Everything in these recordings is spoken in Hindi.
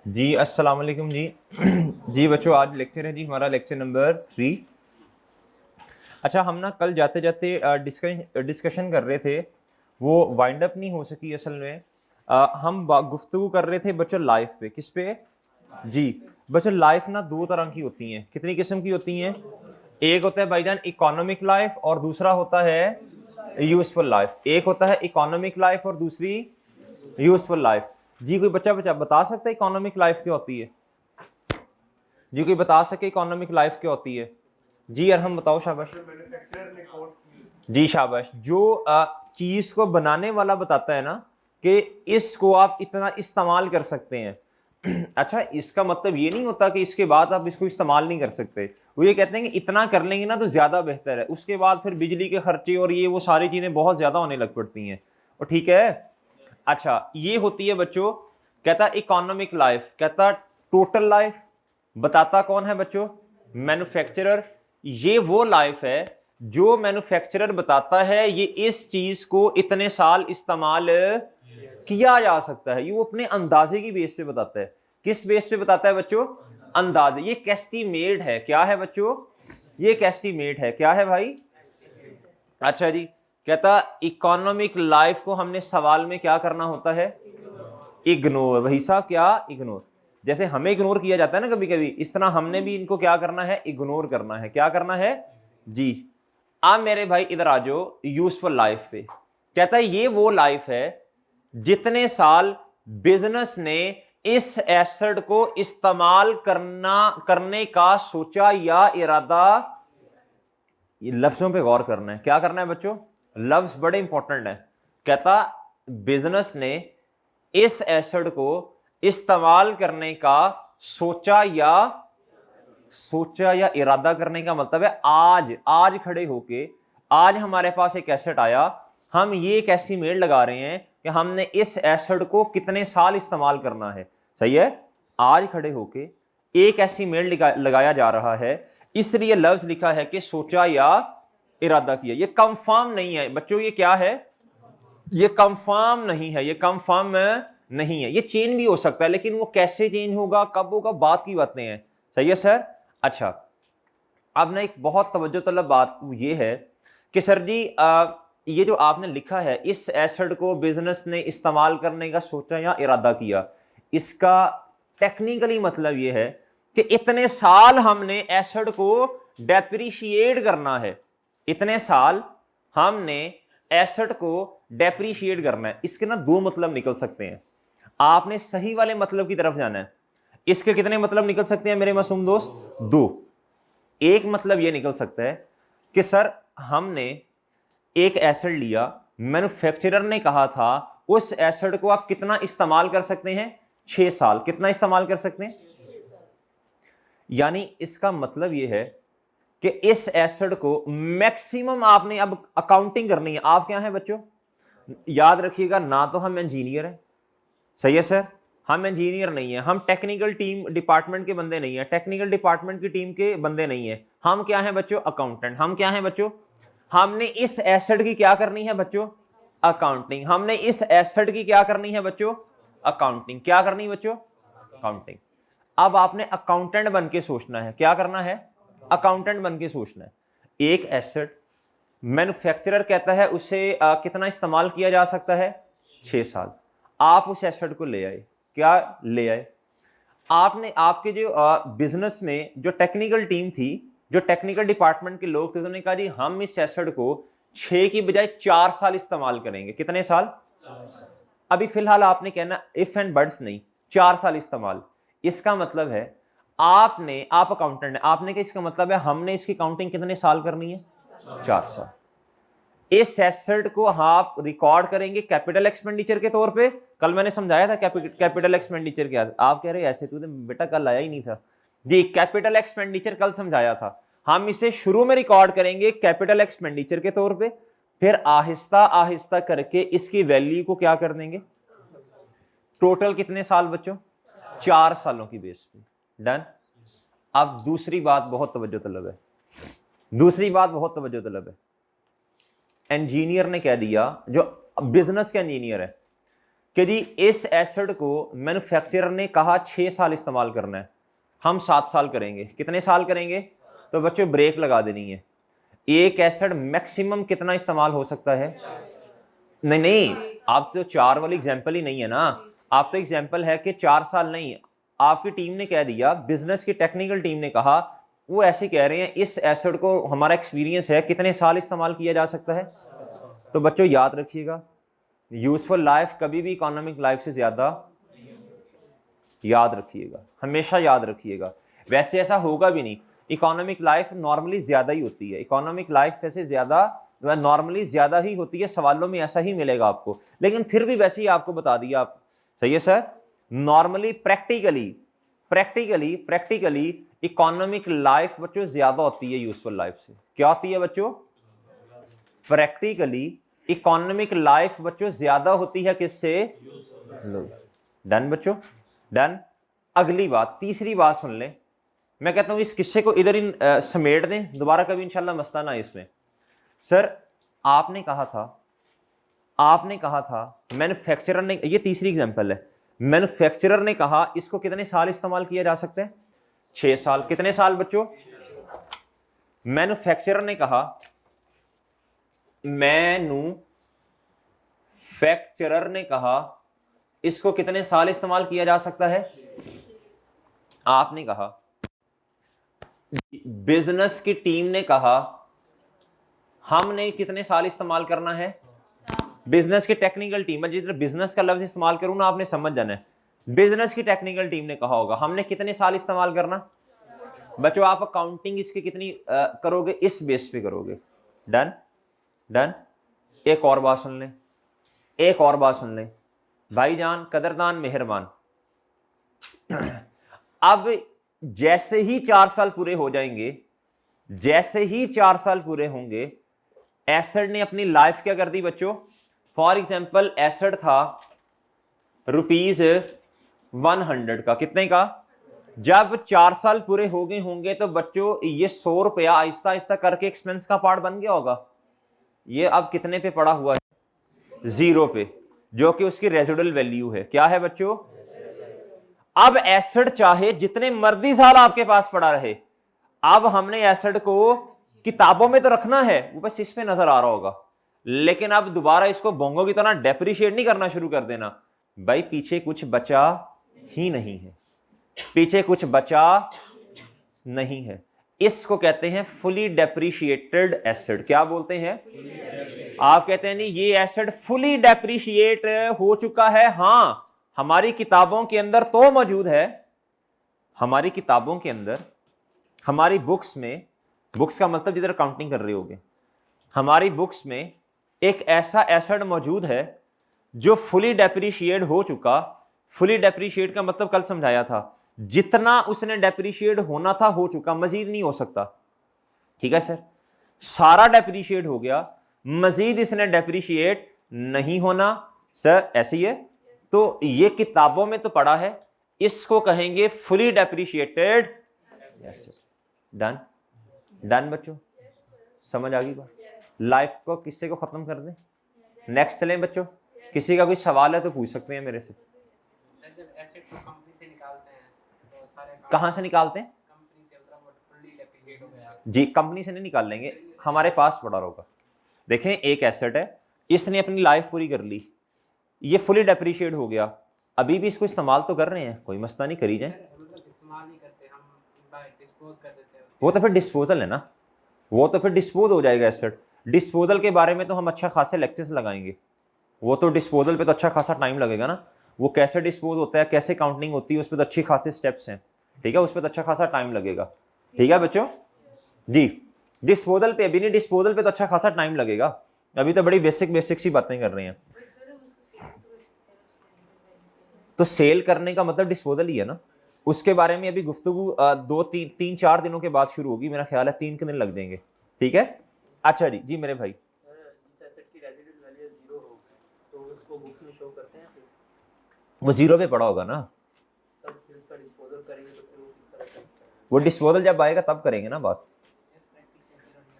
जी अस्सलाम वालेकुम जी। जी बच्चों, आज लेक्चर है जी हमारा लेक्चर नंबर 3। अच्छा, हम ना कल जाते जाते डिस्कशन कर रहे थे, वो वाइंड अप नहीं हो सकी असल में। हम गुफ्तगू कर रहे थे बच्चों लाइफ पे। किस पे? जी बच्चों, लाइफ ना दो तरह की होती हैं। कितनी किस्म की होती हैं? एक होता है भाईजान इकोनॉमिक लाइफ और दूसरा होता है यूजफुल लाइफ। एक होता है इकोनॉमिक लाइफ और दूसरी यूजफुल लाइफ। जी कोई बच्चा बच्चा बता सकता है इकोनॉमिक लाइफ क्या होती है? जी कोई बता सके इकोनॉमिक लाइफ क्या होती है? जी यार हम बताओ, शाबाश। जी शाबाश। जो चीज को बनाने वाला बताता है ना कि इसको आप इतना इस्तेमाल कर सकते हैं। अच्छा, इसका मतलब ये नहीं होता कि इसके बाद आप इसको इस्तेमाल नहीं कर सकते। वो ये कहते हैं कि इतना कर लेंगे ना तो ज्यादा बेहतर है, उसके बाद फिर बिजली के खर्चे और ये वो सारी चीजें बहुत ज्यादा होने लग पड़ती हैं। और ठीक है। अच्छा, ये होती है बच्चों, कहता इकोनॉमिक लाइफ, कहता टोटल लाइफ। बताता कौन है बच्चों? मैन्युफैक्चरर। ये वो लाइफ है जो मैन्युफैक्चरर बताता है ये इस चीज को इतने साल इस्तेमाल किया जा सकता है। ये वो अपने अंदाजे की बेस पे बताता है। किस बेस पे बताता है बच्चों? अंदाजे। ये कैस्टीमेट है। क्या है बच्चों? ये कैस्टीमेट है। क्या है भाई? अच्छा जी, कहता इकोनॉमिक लाइफ को हमने सवाल में क्या करना होता है? इग्नोर। वही साहब, क्या? इग्नोर। जैसे हमें इग्नोर किया जाता है ना कभी कभी, इस तरह हमने भी इनको क्या करना है? इग्नोर करना है। क्या करना है जी? अब मेरे भाई इधर आ जाओ यूजफुल लाइफ पे। कहता है ये वो लाइफ है जितने साल बिजनेस ने इस एसेट को इस्तेमाल करने का सोचा या इरादा। ये लफ्जों पे गौर करना है। क्या करना है बच्चों? लफ्ज बड़े इंपॉर्टेंट है। कहता बिजनेस ने इस एसेट को इस्तेमाल करने का सोचा या इरादा करने का मतलब है आज आज खड़े होके आज हमारे पास एक एसेट आया, हम ये एक एस्टीमेट लगा रहे हैं कि हमने इस एसेट को कितने साल इस्तेमाल करना है। सही है। आज खड़े होके एक एस्टीमेट लगाया जा रहा है, इसलिए लफ्ज लिखा है कि सोचा या इरादा किया। ये कंफर्म नहीं है बच्चों। ये क्या है? ये कंफर्म नहीं है। ये कंफर्म नहीं है। ये चेंज भी हो सकता है, लेकिन वो कैसे चेंज होगा, कब होगा, बात की बातें हैं। सही है सर। अच्छा, अब ना एक बहुत तवज्जो तलब बात ये है कि सर जी ये जो आपने लिखा है इस एसेट को बिजनेस ने इस्तेमाल करने का सोचा या इरादा किया, इसका टेक्निकली मतलब ये है कि इतने साल हमने एसेट को डेप्रिशिएट करना है। इतने साल हमने एसेट को डेप्रिशिएट करना है। इसके ना दो मतलब निकल सकते हैं। आपने सही वाले मतलब की तरफ जाना है। इसके कितने मतलब निकल सकते हैं मेरे मासूम दोस्त? दो। एक मतलब यह निकल सकता है कि सर हमने एक एसेट लिया, मैन्युफैक्चरर ने कहा था उस एसेट को आप कितना इस्तेमाल कर सकते हैं? 6 साल। कितना इस्तेमाल कर सकते हैं? यानी इसका मतलब यह है कि इस एसेट को मैक्सिमम आपने अब अकाउंटिंग करनी है। आप क्या हैं बच्चों? याद रखिएगा, ना तो हम इंजीनियर हैं। सही है सर। हम इंजीनियर नहीं है, हम टेक्निकल टीम डिपार्टमेंट के बंदे नहीं है, टेक्निकल डिपार्टमेंट की टीम के बंदे नहीं है। हम क्या हैं बच्चों? अकाउंटेंट। हम क्या हैं बच्चों? हमने इस एसेट की क्या करनी है बच्चों? अकाउंटिंग। हमने इस एसेट की क्या करनी है बच्चों? अकाउंटिंग। क्या करनी है बच्चों? अकाउंटिंग। अब आपने अकाउंटेंट बन के सोचना है। क्या करना है? अकाउंटेंट बन के सोचना है। एक एसेट मैन्युफैक्चरर कहता है उसे कितना इस्तेमाल किया जा सकता है? 6 साल। आप उस एसेट को ले आए। क्या ले आए? आपने आपके जो बिजनेस में जो टेक्निकल टीम थी, जो टेक्निकल डिपार्टमेंट के लोग थे, उन्होंने कहा जी हम इस एसेट को 6 की बजाय 4 साल इस्तेमाल करेंगे। कितने साल? अभी फिलहाल आपने कहना इफ एंड बट्स नहीं, 4 साल इस्तेमाल। इसका मतलब है आप अकाउंटेंट है, आपने कहा इसका मतलब है हमने इसकी काउंटिंग कितने साल करनी है? 4 साल। इस एसेट को आप रिकॉर्ड करेंगे कैपिटल एक्सपेंडिचर के तौर पे। कल मैंने समझाया था कैपिटल एक्सपेंडिचर क्या। आप कह रहे ऐसे तू बेटा कल आया ही नहीं था जी। कैपिटल एक्सपेंडिचर कल समझाया था। हम इसे शुरू में रिकॉर्ड करेंगे कैपिटल एक्सपेंडिचर के तौर पे, फिर आहिस्ता आहिस्ता करके इसकी वैल्यू को क्या कर देंगे? टोटल कितने साल बच्चों? 4 सालों की बेस पे। डन। अब दूसरी बात बहुत तवज्जो तलब है। दूसरी बात बहुत तवज्जो तलब है। इंजीनियर ने कह दिया, जो बिजनेस का इंजीनियर है, कि जी इस एसिड को मैन्युफैक्चरर ने कहा 6 साल इस्तेमाल करना है, हम 7 साल करेंगे। कितने साल करेंगे? तो बच्चों ब्रेक लगा देनी है। एक एसिड मैक्सिमम कितना इस्तेमाल हो सकता है? नहीं नहीं, आप तो 4 वाली एग्जाम्पल ही नहीं है ना। आप तो एग्जाम्पल है कि 4 साल नहीं, आपकी टीम ने कह दिया, बिजनेस की टेक्निकल टीम ने कहा, वो ऐसे कह रहे हैं इस एसिड को हमारा एक्सपीरियंस है कितने साल इस्तेमाल किया जा सकता है। तो बच्चों याद रखिएगा, यूजफुल लाइफ कभी भी इकोनॉमिक लाइफ से ज्यादा, याद रखिएगा, हमेशा याद रखिएगा। वैसे ऐसा होगा भी नहीं, इकोनॉमिक लाइफ नॉर्मली ज्यादा ही होती है, इकोनॉमिक लाइफ वैसे ज्यादा नॉर्मली ज्यादा ही होती है, सवालों में ऐसा ही मिलेगा आपको, लेकिन फिर भी वैसे ही आपको बता दिया आप। सही है sir. Normally practically economic life बच्चों ज्यादा होती है यूजफुल लाइफ से। क्या होती है बच्चों? प्रैक्टिकली इकोनॉमिक लाइफ बच्चों ज्यादा होती है किससे? डन बच्चों, डन। अगली बात, तीसरी बात सुन लें। मैं कहता हूं इस किस्से को इधर ही समेट दें, दोबारा कभी इंशाल्लाह मसला ना इसमें। सर आपने कहा था मैन्युफैक्चरर ने, ये तीसरी एग्जांपल है, मैन्युफैक्चरर ने कहा इसको कितने साल इस्तेमाल किया जा सकता है? 6 साल। कितने साल बच्चों? मैन्युफैक्चरर ने कहा, मैन्युफैक्चरर ने कहा इसको कितने साल इस्तेमाल किया जा सकता है? आपने कहा, बिजनेस की टीम ने कहा हमने कितने साल इस्तेमाल करना है? बिजनेस की टेक्निकल टीम है, जिधर बिजनेस का लफ्ज इस्तेमाल करूं ना आपने समझ जाना है, बिजनेस की टेक्निकल टीम ने कहा होगा हमने कितने साल इस्तेमाल करना। बच्चों आप अकाउंटिंग इसकी कितनी करोगे? इस बेस पे करोगे। Done done. एक और बात सुन लें, भाईजान कदरदान मेहरबान, अब जैसे ही 4 साल पूरे हो जाएंगे, जैसे ही 4 साल पूरे होंगे, एसिड ने अपनी लाइफ क्या कर दी बच्चों? फॉर एग्जाम्पल एसिड था ₹100 का, कितने का? जब 4 साल पूरे हो गए होंगे तो बच्चों ये ₹100 आहिस्ता आहिस्ता करके एक्सपेंस का पार्ट बन गया होगा। ये अब कितने पे पड़ा हुआ है? 0 पे, जो कि उसकी रेजिडुअल वैल्यू है। क्या है बच्चों? अब एसिड चाहे जितने मर्जी साल आपके पास पड़ा रहे, अब हमने एसिड को किताबों में तो रखना है, वो बस इस पे नजर आ रहा होगा, लेकिन अब दोबारा इसको बोंगो की तरह डेप्रिशिएट नहीं करना शुरू कर देना भाई, पीछे कुछ बचा ही नहीं है, पीछे कुछ बचा नहीं है। इसको कहते हैं फुली डेप्रिशिएटेड एसिड। क्या बोलते हैं? आप कहते हैं नहीं ये एसिड फुली डेप्रिशिएट हो चुका है। हां, हमारी किताबों के अंदर तो मौजूद है, हमारी किताबों के अंदर, हमारी बुक्स में, बुक्स का मतलब जिधर काउंटिंग कर रहे होगे, हमारी बुक्स में एक ऐसा एसिड मौजूद है जो फुली डेप्रिशिएट हो चुका। फुली डेप्रिशिएट का मतलब कल समझाया था, जितना उसने डेप्रिशिएट होना था हो चुका, मजीद नहीं हो सकता। ठीक है सर, सारा डेप्रिशिएट हो गया, मजीद इसने डेप्रिशिएट नहीं होना। सर ऐसे ही है, तो ये किताबों में तो पढ़ा है, इसको कहेंगे fully depreciated acid. Done done बच्चों, समझ आ गई बात? लाइफ को किस्से को खत्म कर दें, नेक्स्ट चलें बच्चों। किसी का कोई सवाल है तो पूछ सकते हैं मेरे से। कहां से निकालते हैं? जी कंपनी से नहीं निकाल लेंगे, हमारे पास पड़ा होगा। देखें एक एसेट है, इसने अपनी लाइफ पूरी कर ली, ये फुली डेप्रिशिएट हो गया, अभी भी इसको इस्तेमाल तो कर रहे हैं, कोई मसला नहीं, करी जाए। वो तो फिर डिस्पोजल है ना, वो तो फिर डिस्पोज हो जाएगा एसेट। डिस्पोजल के बारे में तो हम अच्छा खासे लेक्चर्स लगाएंगे, वो तो डिस्पोजल पे तो अच्छा खासा टाइम लगेगा ना, वो कैसे डिस्पोज होता है, कैसे काउंटिंग होती है, उस पर तो अच्छी खासी स्टेप्स हैं। ठीक है, उस पर तो अच्छा खासा टाइम लगेगा। ठीक है बच्चों जी, डिस्पोजल पे अभी नहीं, डिस्पोजल पे तो अच्छा खासा टाइम लगेगा, अभी तो बड़ी बेसिक सी बातें कर रहे हैं। तो सेल करने का मतलब डिस्पोजल ही है ना, उसके बारे में अभी गुफ्तगू 2-3-4 दिनों के बाद शुरू होगी, मेरा ख्याल है 3 दिन लग जाएंगे। ठीक है, अच्छा जी, जी मेरे भाई। वो 0 पे पड़ा होगा ना, वो डिस्पोजल जब आएगा तब करेंगे ना बात।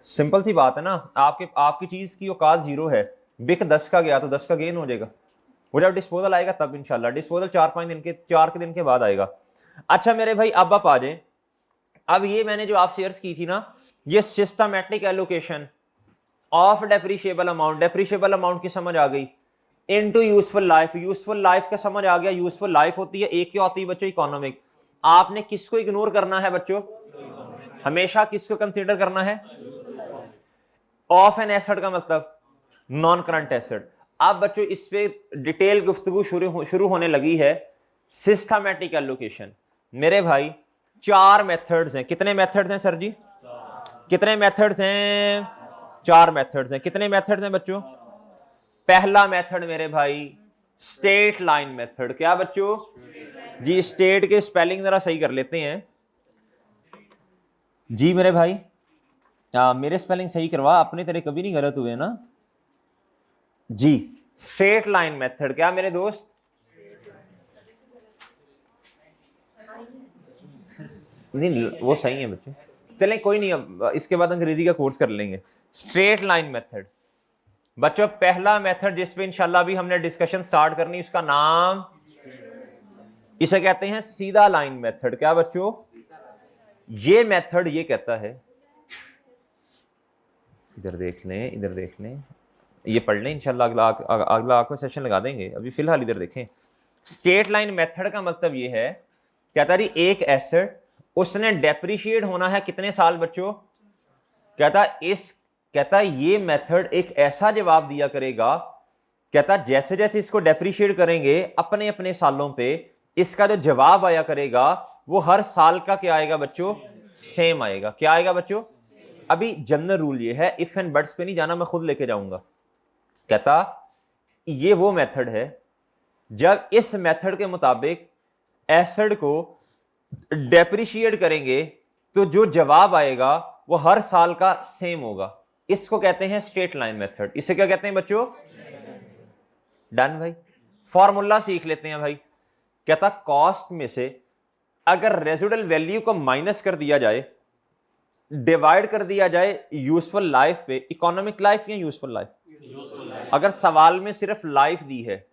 सिंपल सी बात है ना, आपकी चीज की औकात 0 है, बिक 10 का गया तो 10 का गेन हो जाएगा। वो जब डिस्पोजल आएगा तब इंशाल्लाह, डिस्पोजल 4 के दिन के बाद आएगा। अच्छा मेरे भाई अब आप आ जाए, अब ये मैंने जो आप शेयर्स की थी ना, ये systematic allocation of depreciable amount, depreciable amount की समझ आ गई, into useful life, useful life का समझ आ गया। यूजफुल लाइफ होती है, एक क्या होती है बच्चों, इकोनॉमिक। आपने किसको इग्नोर करना है बच्चों, हमेशा किसको कंसीडर करना है, ऑफ एन एसेट का मतलब नॉन करंट एसेट। अब बच्चों इस पे डिटेल गुफ्तगू शुरू होने लगी है, सिस्टमैटिक एलोकेशन। मेरे भाई 4 मेथड्स हैं, कितने मेथड्स हैं सर जी, कितने मेथड्स हैं, 4 मेथड्स हैं। कितने मेथड्स हैं बच्चों, पहला मेथड मेरे भाई स्ट्रेट लाइन मेथड। क्या बच्चों जी, स्टेट के स्पेलिंग जरा सही कर लेते हैं जी मेरे भाई। मेरे स्पेलिंग सही करवा, अपने तेरे कभी नहीं गलत हुए ना जी। स्ट्रेट लाइन मेथड क्या मेरे दोस्त, नहीं वो सही है बच्चे, चलें कोई नहीं, अब इसके बाद अंग्रेजी का कोर्स कर लेंगे। स्ट्रेट लाइन मेथड बच्चों, पहला मेथड जिस पे इंशाल्लाह भी हमने डिस्कशन स्टार्ट करनी, उसका नाम, इसे कहते हैं सीधा लाइन मेथड। क्या बच्चों, ये मेथड ये कहता है, इधर देख लें, इधर देख लें, ये पढ़ लें इंशाल्लाह, अगला आपको सेशन लगा देंगे, अभी फिलहाल इधर देखें। स्ट्रेट लाइन मेथड का मतलब ये है, कहता है एक एसेट उसने डेप्रिशिएट होना है कितने साल बच्चों, कहता ये मेथड एक ऐसा जवाब दिया करेगा, कहता जैसे जैसे इसको डेप्रिशिएट करेंगे अपने अपने सालों पे, इसका जो जवाब आया करेगा वो हर साल का क्या आएगा बच्चों, सेम आएगा। क्या आएगा बच्चों, अभी जनरल रूल ये है, इफ एंड बट्स पे नहीं जाना, मैं खुद लेके जाऊंगा। कहता ये वो मेथड है जब इस मेथड के मुताबिक एसेट को डेप्रिशिएट करेंगे तो जो जवाब आएगा वो हर साल का सेम होगा। इसको कहते हैं स्ट्रेट लाइन मेथड। इसे क्या कहते हैं बच्चों, डन भाई। फॉर्मूला सीख लेते हैं भाई। कहता कॉस्ट में से अगर रेजिडुअल वैल्यू को माइनस कर दिया जाए, डिवाइड कर दिया जाए यूजफुल लाइफ पे, इकोनॉमिक लाइफ या यूजफुल लाइफ, अगर सवाल में सिर्फ लाइफ दी है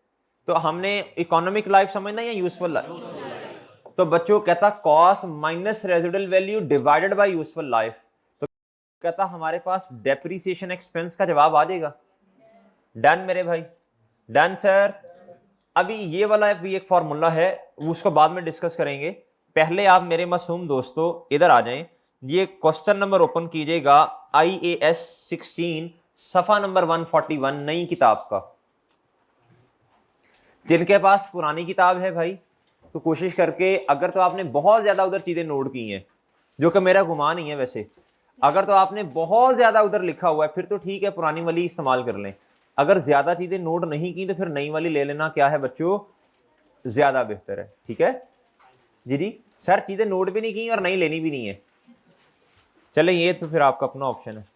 तो हमने इकोनॉमिक लाइफ समझना या यूजफुल लाइफ। तो बच्चों कहता cost minus residual value divided by useful life, तो कहता हमारे पास डेप्रिसिएशन एक्सपेंस का जवाब आ जाएगा। डन मेरे भाई, डन सर। अभी ये वाला भी एक फॉर्मूला है, उसको बाद में डिस्कस करेंगे। पहले आप मेरे मासूम दोस्तों इधर आ जाएं, ये क्वेश्चन नंबर ओपन कीजिएगा IAS 16 सफा नंबर 141 नई किताब का। जिनके पास पुरानी किताब है भाई तो कोशिश करके, अगर तो आपने बहुत ज्यादा उधर चीजें नोट की हैं, जो कि मेरा गुमान नहीं है वैसे, अगर तो आपने बहुत ज्यादा उधर लिखा हुआ है फिर तो ठीक है, पुरानी वाली इस्तेमाल कर लें। अगर ज्यादा चीजें नोट नहीं की तो फिर नई वाली ले लेना, क्या है बच्चों, ज्यादा बेहतर है। ठीक है जी जी सर, चीजें नोट भी नहीं की और नहीं लेनी भी नहीं है, चले ये तो फिर आपका अपना ऑप्शन है।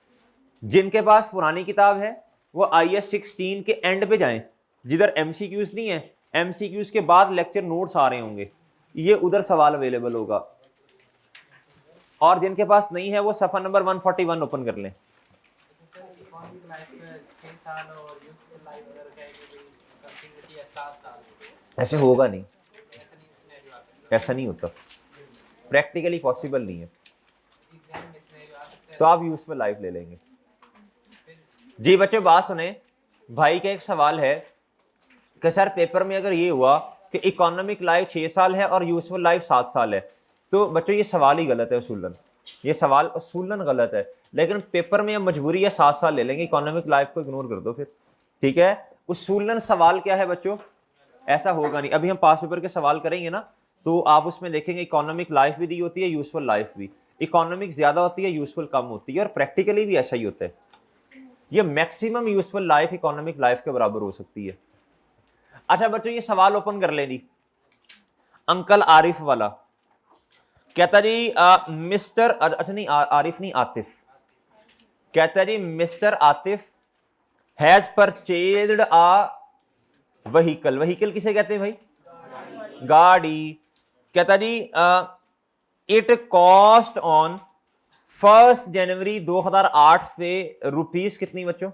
जिनके पास पुरानी किताब है वो IAS 16 के एंड पे जाएं, जिधर MCQs नहीं है, MCQs के बाद लेक्चर नोट्स आ रहे होंगे, ये उधर सवाल अवेलेबल होगा। और जिनके पास नहीं है वो सफा नंबर 141 ओपन कर लें। ऐसे होगा नहीं, ऐसा नहीं होता, प्रैक्टिकली पॉसिबल नहीं है, तो आप यूजफुल लाइफ ले लेंगे जी। बच्चों बात सुने, भाई का एक सवाल है कि सर पेपर में अगर ये हुआ कि इकोनॉमिक लाइफ 6 साल है और यूजफुल लाइफ 7 साल है, तो बच्चों ये सवाल ही गलत है उसूलन, ये सवाल उसूलन गलत है। लेकिन पेपर में मजबूरी है 7 साल ले लेंगे, इकोनॉमिक लाइफ को इग्नोर कर दो फिर, ठीक है। उसूलन सवाल क्या है बच्चों, ऐसा होगा नहीं। अभी हम पास पेपर के सवाल करेंगे ना, तो आप उसमें देखेंगे इकोनॉमिक लाइफ भी दी होती है, यूजफुल लाइफ भी, इकोनॉमिक ज्यादा होती है, यूजफुल कम होती है, और प्रैक्टिकली भी ऐसा ही होता है। ये maximum useful life economic life के बराबर हो सकती है। अच्छा बच्चों ये सवाल ओपन कर लेनी, अंकल आरिफ वाला कहता जी मिस्टर, अच्छा नहीं आरिफ नहीं, आतिफ कहता जी mister Atif has purchased a vehicle. Vehicle किसे कहते हैं भाई, गाड़ी। कहता जी इट कॉस्ट ऑन 1 जनवरी 2008 पे रुपीस कितनी बच्चों,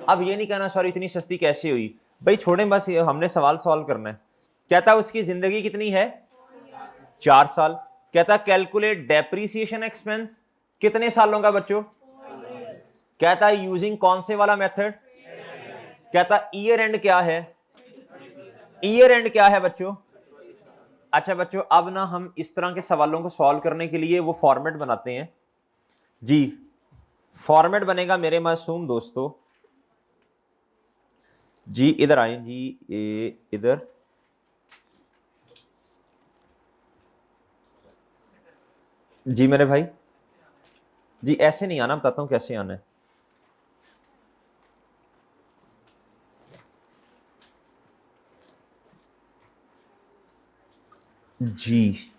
अब ये नहीं कहना सॉरी इतनी सस्ती कैसे हुई, भाई छोड़ें बस, ये हमने सवाल सॉल्व करना है। कहता उसकी जिंदगी कितनी है? 4 साल। कहता कैलकुलेट डेप्रीसिएशन एक्सपेंस, कितने सालों का बच्चों? कहता यूजिंग कौन से वाला मेथड? कहता ईयर एंड क्या है? ईयर एंड क्या है बच्चों? अच्छा बच्चों, अब ना हम इस तरह के सवालों को सॉल्व करने के लिए वो फॉर्मेट बनाते हैं जी। फॉर्मेट बनेगा मेरे मासूम दोस्तों जी, इधर आए जी, इधर जी मेरे भाई जी। ऐसे नहीं आना, बताता हूं कैसे आना है जी।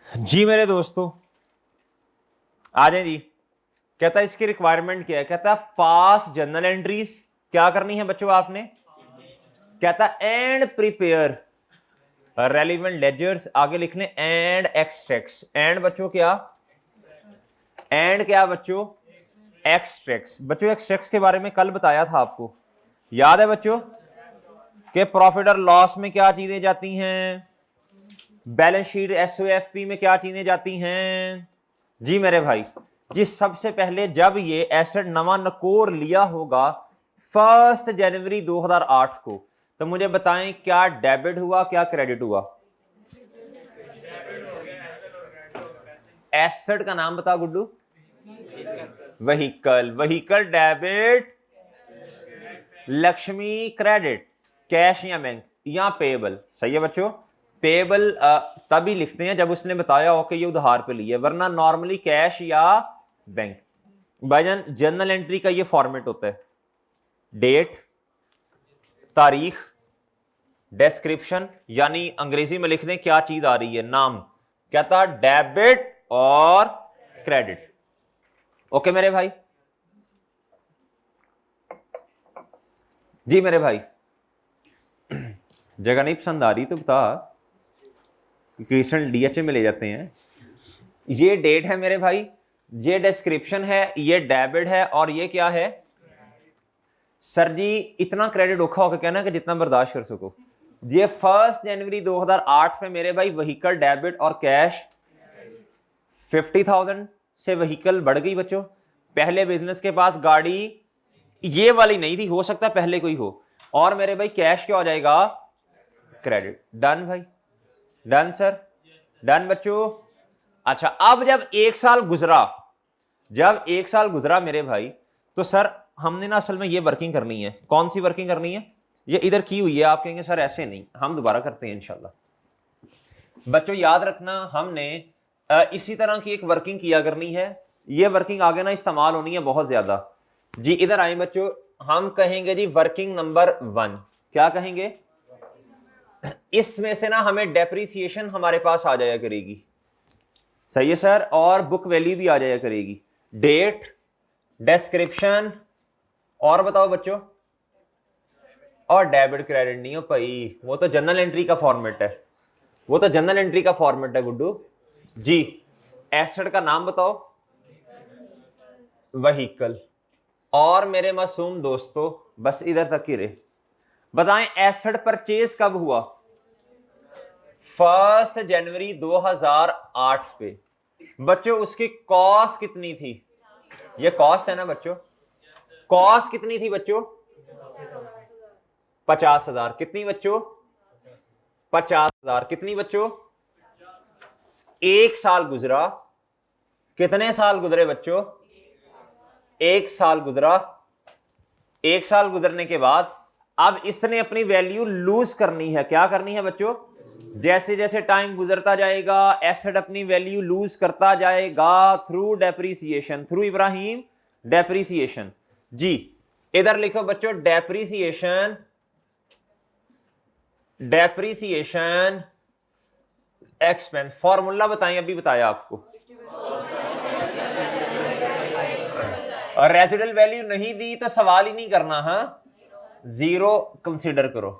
जी मेरे दोस्तों आ जाए जी। कहता इसकी रिक्वायरमेंट क्या है? कहता पास जर्नल एंट्रीज क्या करनी है बच्चों आपने? कहता एंड प्रिपेयर रेलिवेंट लेजर्स, आगे लिख लें एंड एक्सट्रैक्ट्स। एंड बच्चों क्या? एंड क्या बच्चों? एक्सट्रैक्ट्स। बच्चों एक्सट्रैक्ट्स के बारे में कल बताया था आपको, याद है बच्चों? कि प्रॉफिट और लॉस में क्या चीजें जाती हैं, बैलेंस शीट एसओएफपी में क्या चीजें जाती हैं जी मेरे भाई जी। सबसे पहले जब ये एसेट नवा नकोर लिया होगा 1 जनवरी 2008 को, तो मुझे बताएं क्या डेबिट हुआ क्या क्रेडिट हुआ? एसेट का नाम बता Guddu. Vehicle, vehicle debit, Lakshmi credit, cash या बैंक या पेबल। सही है बच्चों। पेबल तभी लिखते हैं जब उसने बताया हो कि ये उधार पे लिए, वरना नॉर्मली कैश या बैंक। भाईजान जर्नल एंट्री का ये फॉर्मेट होता है, डेट, तारीख, डिस्क्रिप्शन, यानी अंग्रेजी में लिख दें क्या चीज आ रही है, नाम। कहता डेबिट और क्रेडिट। ओके मेरे भाई जी। मेरे भाई जगह नहीं पसंद आ रही तो बता, क्रिस्टल डीएचए में ले जाते हैं। ये डेट है मेरे भाई, ये डिस्क्रिप्शन है, ये डेबिट है और ये क्या है? सर जी इतना क्रेडिट औखा होकर कहना कि जितना बर्दाश्त कर सको। ये 1 जनवरी 2008 में मेरे भाई व्हीकल डेबिट और कैश 50,000 से व्हीकल बढ़ गई बच्चों। पहले बिजनेस के पास गाड़ी ये वाली नहीं थी, हो सकता पहले कोई हो, और मेरे भाई कैश क्या हो जाएगा? क्रेडिट। डन भाई, डन सर, डन बच्चों। अच्छा अब जब 1 साल गुजरा, जब 1 साल गुजरा मेरे भाई, तो सर हमने ना असल में ये वर्किंग करनी है। कौन सी वर्किंग करनी है? ये इधर की हुई है, आप कहेंगे सर ऐसे नहीं, हम दोबारा करते हैं इंशाल्लाह। बच्चों याद रखना हमने इसी तरह की एक वर्किंग किया करनी है। ये वर्किंग आगे ना इस्तेमाल होनी है बहुत ज्यादा जी। इधर आए बच्चों, हम कहेंगे जी वर्किंग नंबर 1। क्या कहेंगे? इसमें से ना हमें डेप्रीसिएशन हमारे पास आ जाया करेगी। सही है सर, और बुक वैल्यू भी आ जाया करेगी। डेट, डिस्क्रिप्शन, और बताओ बच्चों, और डेबिट क्रेडिट नहीं हो भाई, वो तो जर्नल एंट्री का फॉर्मेट है, वो तो जर्नल एंट्री का फॉर्मेट है गुड्डू जी। एसेट का नाम बताओ? व्हीकल। और मेरे मासूम दोस्तों बस इधर तक ही रहे, बताएं एसेट परचेज कब हुआ? 1 जनवरी 2008 पे। बच्चों उसकी कॉस्ट कितनी थी? ये कॉस्ट है ना बच्चों, कॉस्ट कितनी थी बच्चों? 50,000। कितनी बच्चों? 50,000। कितनी बच्चों? 1 साल गुजरा। कितने साल गुजरे बच्चों? 1 साल गुजरा। 1 साल गुजरने के बाद अब इसने अपनी वैल्यू लूज करनी है। क्या करनी है बच्चों? जैसे जैसे टाइम गुजरता जाएगा एसेट अपनी वैल्यू लूज करता जाएगा through depreciation. Through Ibrahim depreciation जी। इधर लिखो बच्चों डेप्रीसिएशन, डेप्रीसिएशन एक्सपेंस। फॉर्मूला बताएं, अभी बताया आपको। और रेसिडुअल वैल्यू नहीं दी तो सवाल ही नहीं करना, हाँ, 0 कंसीडर करो।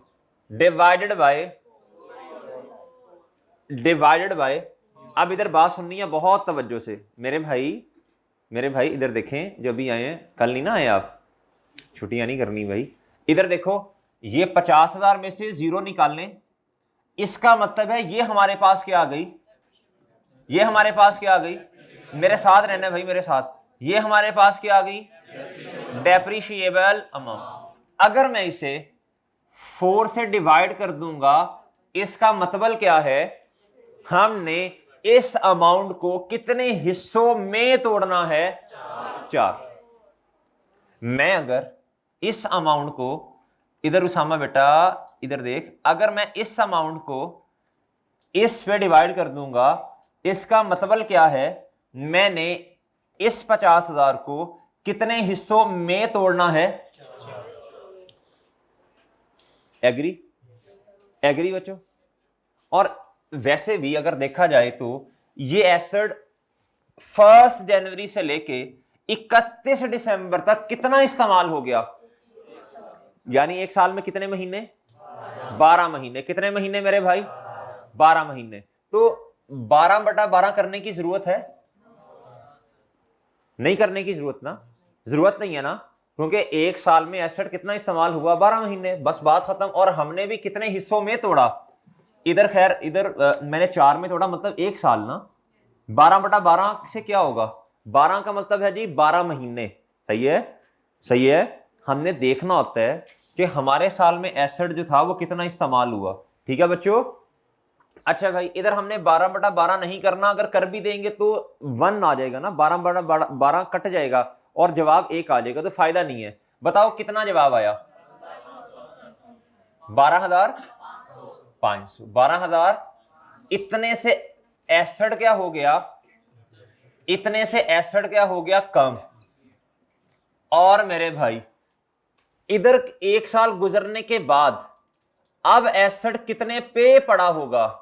डिवाइडेड बाय, अब इधर बात सुननी है बहुत तवज्जो से मेरे भाई इधर देखें, जो भी आए हैं, कल नहीं ना आए आप, छुट्टियां नहीं करनी भाई। इधर देखो, ये 50,000 में से 0 निकाल लें, इसका मतलब है ये हमारे पास क्या आ गई, ये हमारे पास क्या आ गई, मेरे साथ रहना भाई, मेरे साथ, ये हमारे पास क्या आ गई, डेप्रिशिएबल अमाउंट। अगर मैं इसे 4 से डिवाइड कर दूंगा, इसका मतलब क्या है, हमने इस अमाउंट को कितने हिस्सों में तोड़ना है, 4। मैं अगर इस अमाउंट को, इधर उसामा बेटा इधर देख, अगर मैं इस अमाउंट को इस पे डिवाइड कर दूंगा, इसका मतलब क्या है, मैंने इस 50,000 को कितने हिस्सों में तोड़ना है, एग्री बच्चों। और वैसे भी अगर देखा जाए तो ये एसेट 1 जनवरी से लेके 31 दिसंबर तक कितना इस्तेमाल हो गया, यानी एक साल में कितने महीने, 12 महीने। कितने महीने मेरे भाई, 12 महीने। तो 12/12 करने की जरूरत है, नहीं करने की जरूरत ना, जरूरत नहीं है ना, क्योंकि एक साल में एसेट कितना इस्तेमाल हुआ, 12 महीने, बस बात खत्म। और हमने भी कितने हिस्सों में तोड़ा, इधर खैर इधर मैंने 4 में तोड़ा, मतलब एक साल ना, 12/12 से क्या होगा, 12 का मतलब है जी 12 महीने। सही है, सही है। हमने देखना होता है कि हमारे साल में एसेट जो था वो कितना इस्तेमाल हुआ। ठीक है बच्चों। अच्छा भाई, इधर हमने 12/12 नहीं करना, अगर कर भी देंगे तो 1 आ जाएगा ना, 12/12 कट जाएगा और जवाब 1 आ जाएगा, तो फायदा नहीं है। बताओ कितना जवाब आया, 12,500। 12,000। इतने से एसेट क्या हो गया, इतने से एसेट क्या हो गया, कम। और मेरे भाई इधर एक साल गुजरने के बाद अब एसेट कितने पे पड़ा होगा,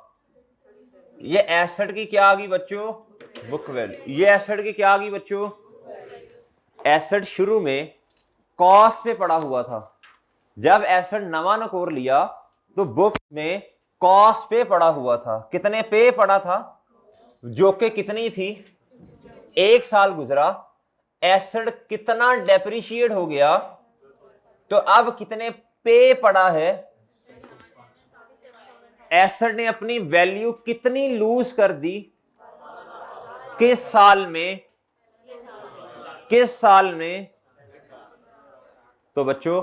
ये एसेट की क्या आ गई बच्चों, बुक वैल्यू। ये एसेट की क्या आ गई बच्चों, एसेट शुरू में कॉस्ट पे पड़ा हुआ था, जब एसेट नवा नकोर लिया तो बुक्स में कॉस्ट पे पड़ा हुआ था। कितने पे पड़ा था, जो कि कितनी थी, एक साल गुजरा, एसेट कितना डेप्रिशिएट हो गया, तो अब कितने पे पड़ा है, एसेट ने अपनी वैल्यू कितनी लूज कर दी, किस साल में, किस साल में। तो बच्चों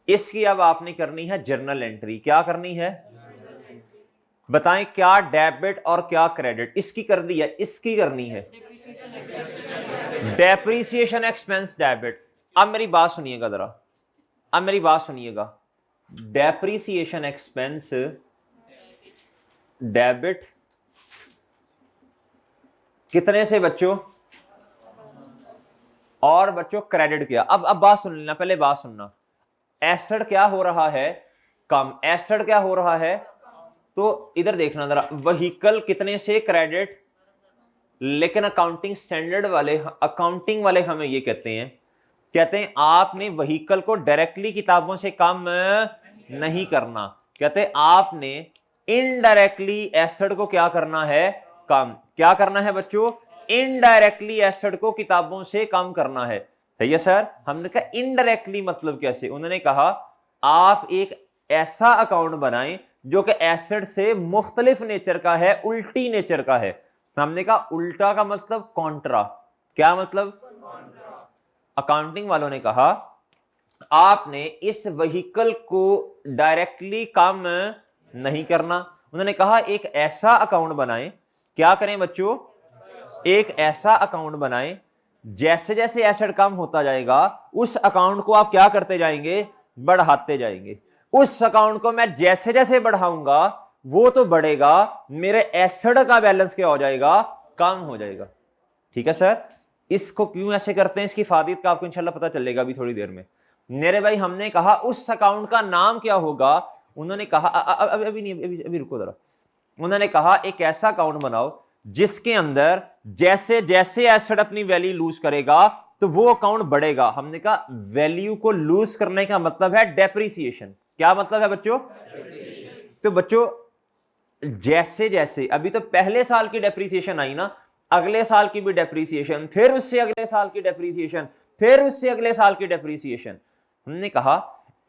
इसकी अब आपने करनी है जर्नल एंट्री। क्या करनी है, बताएं, क्या डेबिट और क्या क्रेडिट, इसकी कर दी है, इसकी करनी है डेप्रीसिएशन एक्सपेंस डेबिट। अब मेरी बात सुनिएगा जरा, अब मेरी बात सुनिएगा, डेप्रीसिएशन एक्सपेंस डेबिट कितने से बच्चों, और बच्चों क्रेडिट किया। अब बात सुन लेना, पहले बात सुनना। एसेट क्या हो रहा है, कम। एसेट क्या हो रहा है, तो इधर देखना जरा, व्हीकल कितने से क्रेडिट, लेकिन अकाउंटिंग स्टैंडर्ड वाले, अकाउंटिंग वाले हमें ये कहते हैं आपने व्हीकल को डायरेक्टली किताबों से कम नहीं करना, कहते आपने इनडायरेक्टली एसेट को क्या करना है, कम। क्या करना है बच्चों, इनडायरेक्टली एसेट को किताबों से कम करना है। सही है सर। हमने कहा इनडायरेक्टली मतलब कैसे, उन्होंने कहा आप एक ऐसा अकाउंट बनाएं जो कि एसेट से मुख्तलिफ नेचर का है, उल्टी नेचर का है। हमने कहा उल्टा का मतलब कॉन्ट्रा। क्या मतलब, अकाउंटिंग वालों ने कहा आपने इस व्हीकल को डायरेक्टली कम नहीं करना। उन्होंने कहा एक ऐसा अकाउंट बनाएं, क्या करें बच्चों, एक ऐसा अकाउंट बनाएं जैसे जैसे एसेट कम होता जाएगा उस अकाउंट को आप क्या करते जाएंगे, बढ़ाते जाएंगे। उस अकाउंट को मैं जैसे जैसे बढ़ाऊंगा वो तो बढ़ेगा, मेरे एसेट का बैलेंस क्या हो जाएगा, कम हो जाएगा। ठीक है सर। इसको क्यों ऐसे करते हैं, इसकी फायदे का आपको इंशाल्लाह पता चलेगा अभी थोड़ी देर में। मेरे भाई हमने कहा उस अकाउंट का नाम क्या होगा, उन्होंने कहा अभी नहीं, अभी रुको जरा। उन्होंने कहा एक ऐसा अकाउंट बनाओ जिसके अंदर जैसे जैसे एसिड अपनी वैल्यू लूज करेगा तो वो अकाउंट बढ़ेगा। हमने कहा वैल्यू को लूज करने का मतलब है डेप्रिसिएशन। क्या मतलब है बच्चों? तो बच्चों जैसे जैसे अभी तो पहले साल की डेप्रिसिएशन आई ना, अगले साल की भी डेप्रिसिएशन, फिर उससे अगले साल की डेप्रिसिएशन, फिर उससे अगले साल की डेप्रिसिएशन। हमने कहा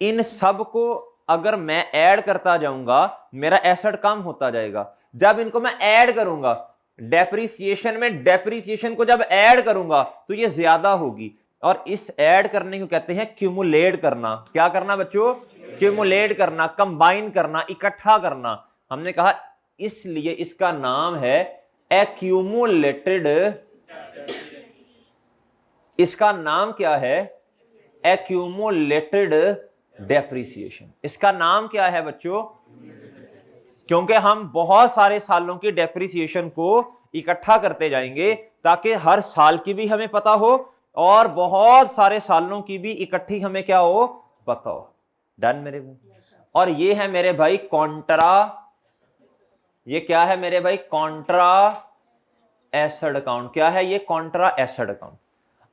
इन सब को अगर मैं ऐड करता जाऊंगा मेरा एसेट कम होता जाएगा। जब इनको मैं ऐड करूंगा डेप्रिसिएशन में, डेप्रिसिएशन को जब ऐड करूंगा तो ये ज्यादा होगी, और इस ऐड करने को कहते हैं क्यूमुलेट करना। क्या करना बच्चों? क्यूमुलेट करना, कंबाइन करना, इकट्ठा करना। हमने कहा इसलिए इसका नाम है एक्यूमुलेटेड। इसका नाम क्या है? Accumulated depreciation. इसका नाम क्या है बच्चों? क्योंकि हम बहुत सारे सालों की डेप्रिसिएशन को इकट्ठा करते जाएंगे ताकि हर साल की भी हमें पता हो और बहुत सारे सालों की भी इकट्ठी हमें क्या हो, पता हो। डन मेरे भाई? और ये है मेरे भाई कॉन्ट्रा, ये क्या है मेरे भाई? Contra acid account. क्या है ये? Contra acid account.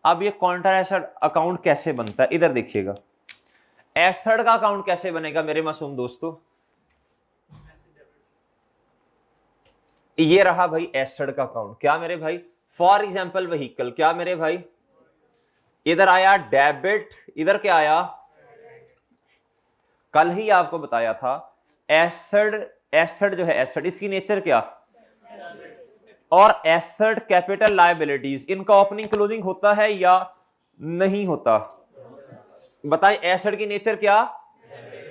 अब ये कॉन्ट्रा एसिड अकाउंट कैसे बनता है इधर देखिएगा। एसिड का अकाउंट कैसे बनेगा मेरे मासूम दोस्तों? ये रहा भाई एसिड का अकाउंट। क्या मेरे भाई? For example vehicle. क्या मेरे भाई? इधर आया डेबिट, इधर क्या आया? कल ही आपको बताया था एसिड, एसिड जो है एसिड, इसकी नेचर क्या? और एसिड कैपिटल लायबिलिटीज, इनका ओपनिंग क्लोजिंग होता है या नहीं होता? बताइए एसिड की नेचर क्या?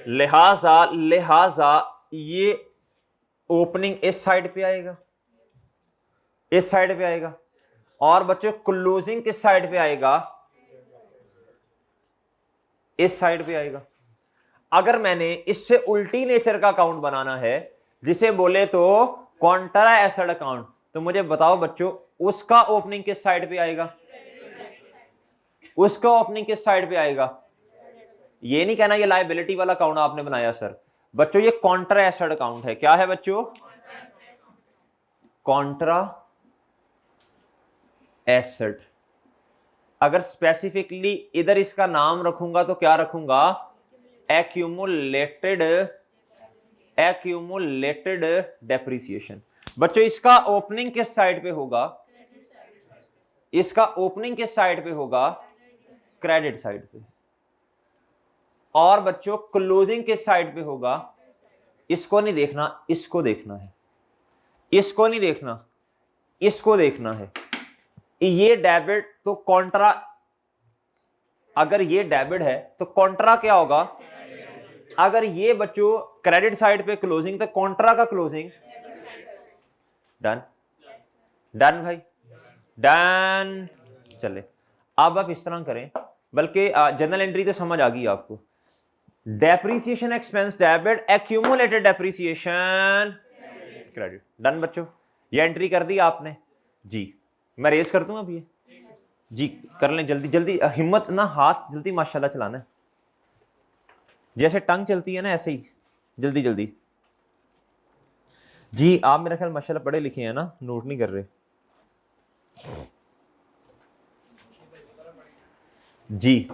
लिहाजा लिहाजा ये ओपनिंग इस साइड पे आएगा, इस साइड पे आएगा, और बच्चों क्लोजिंग किस साइड पे आएगा? इस साइड पे आएगा। अगर मैंने इससे उल्टी नेचर का अकाउंट बनाना है जिसे बोले तो कॉन्ट्रा एसिड अकाउंट, तो मुझे बताओ बच्चों उसका ओपनिंग किस साइड पे आएगा? उसका ओपनिंग किस साइड पे आएगा? ये नहीं कहना ये लायबिलिटी वाला अकाउंट आपने बनाया सर। बच्चों ये कॉन्ट्रा एसिड अकाउंट है। क्या है बच्चों? Contra acid. अगर स्पेसिफिकली इधर इसका नाम रखूंगा तो क्या रखूंगा? Accumulated, accumulated depreciation. बच्चों इसका ओपनिंग किस साइड पे होगा? इसका ओपनिंग किस साइड पे होगा? क्रेडिट साइड पे। और बच्चों क्लोजिंग किस साइड पे होगा? इसको नहीं देखना, इसको देखना है। इसको नहीं देखना, इसको देखना है। ये डेबिट तो कॉन्ट्रा, अगर ये डेबिट है तो कॉन्ट्रा क्या होगा? अगर ये बच्चों क्रेडिट साइड पे क्लोजिंग तो कॉन्ट्रा का क्लोजिंग। डन? डन भाई? डन। चले अब आप इस तरह करें, बल्कि जनरल एंट्री तो समझ आ गई आपको। Depreciation expense debit, accumulated depreciation credit. Done बच्चों? ये एंट्री कर दी आपने जी। मैं रेस कर दूं अब ये जी, कर लें जल्दी जल्दी, हिम्मत ना, हाथ जल्दी माशाल्लाह चलाना है, जैसे टंग चलती है ना ऐसे ही जल्दी जल्दी जी। आप मेरा ख्याल माशाल्लाह पढ़े लिखे हैं ना, नोट नहीं कर रहे जी।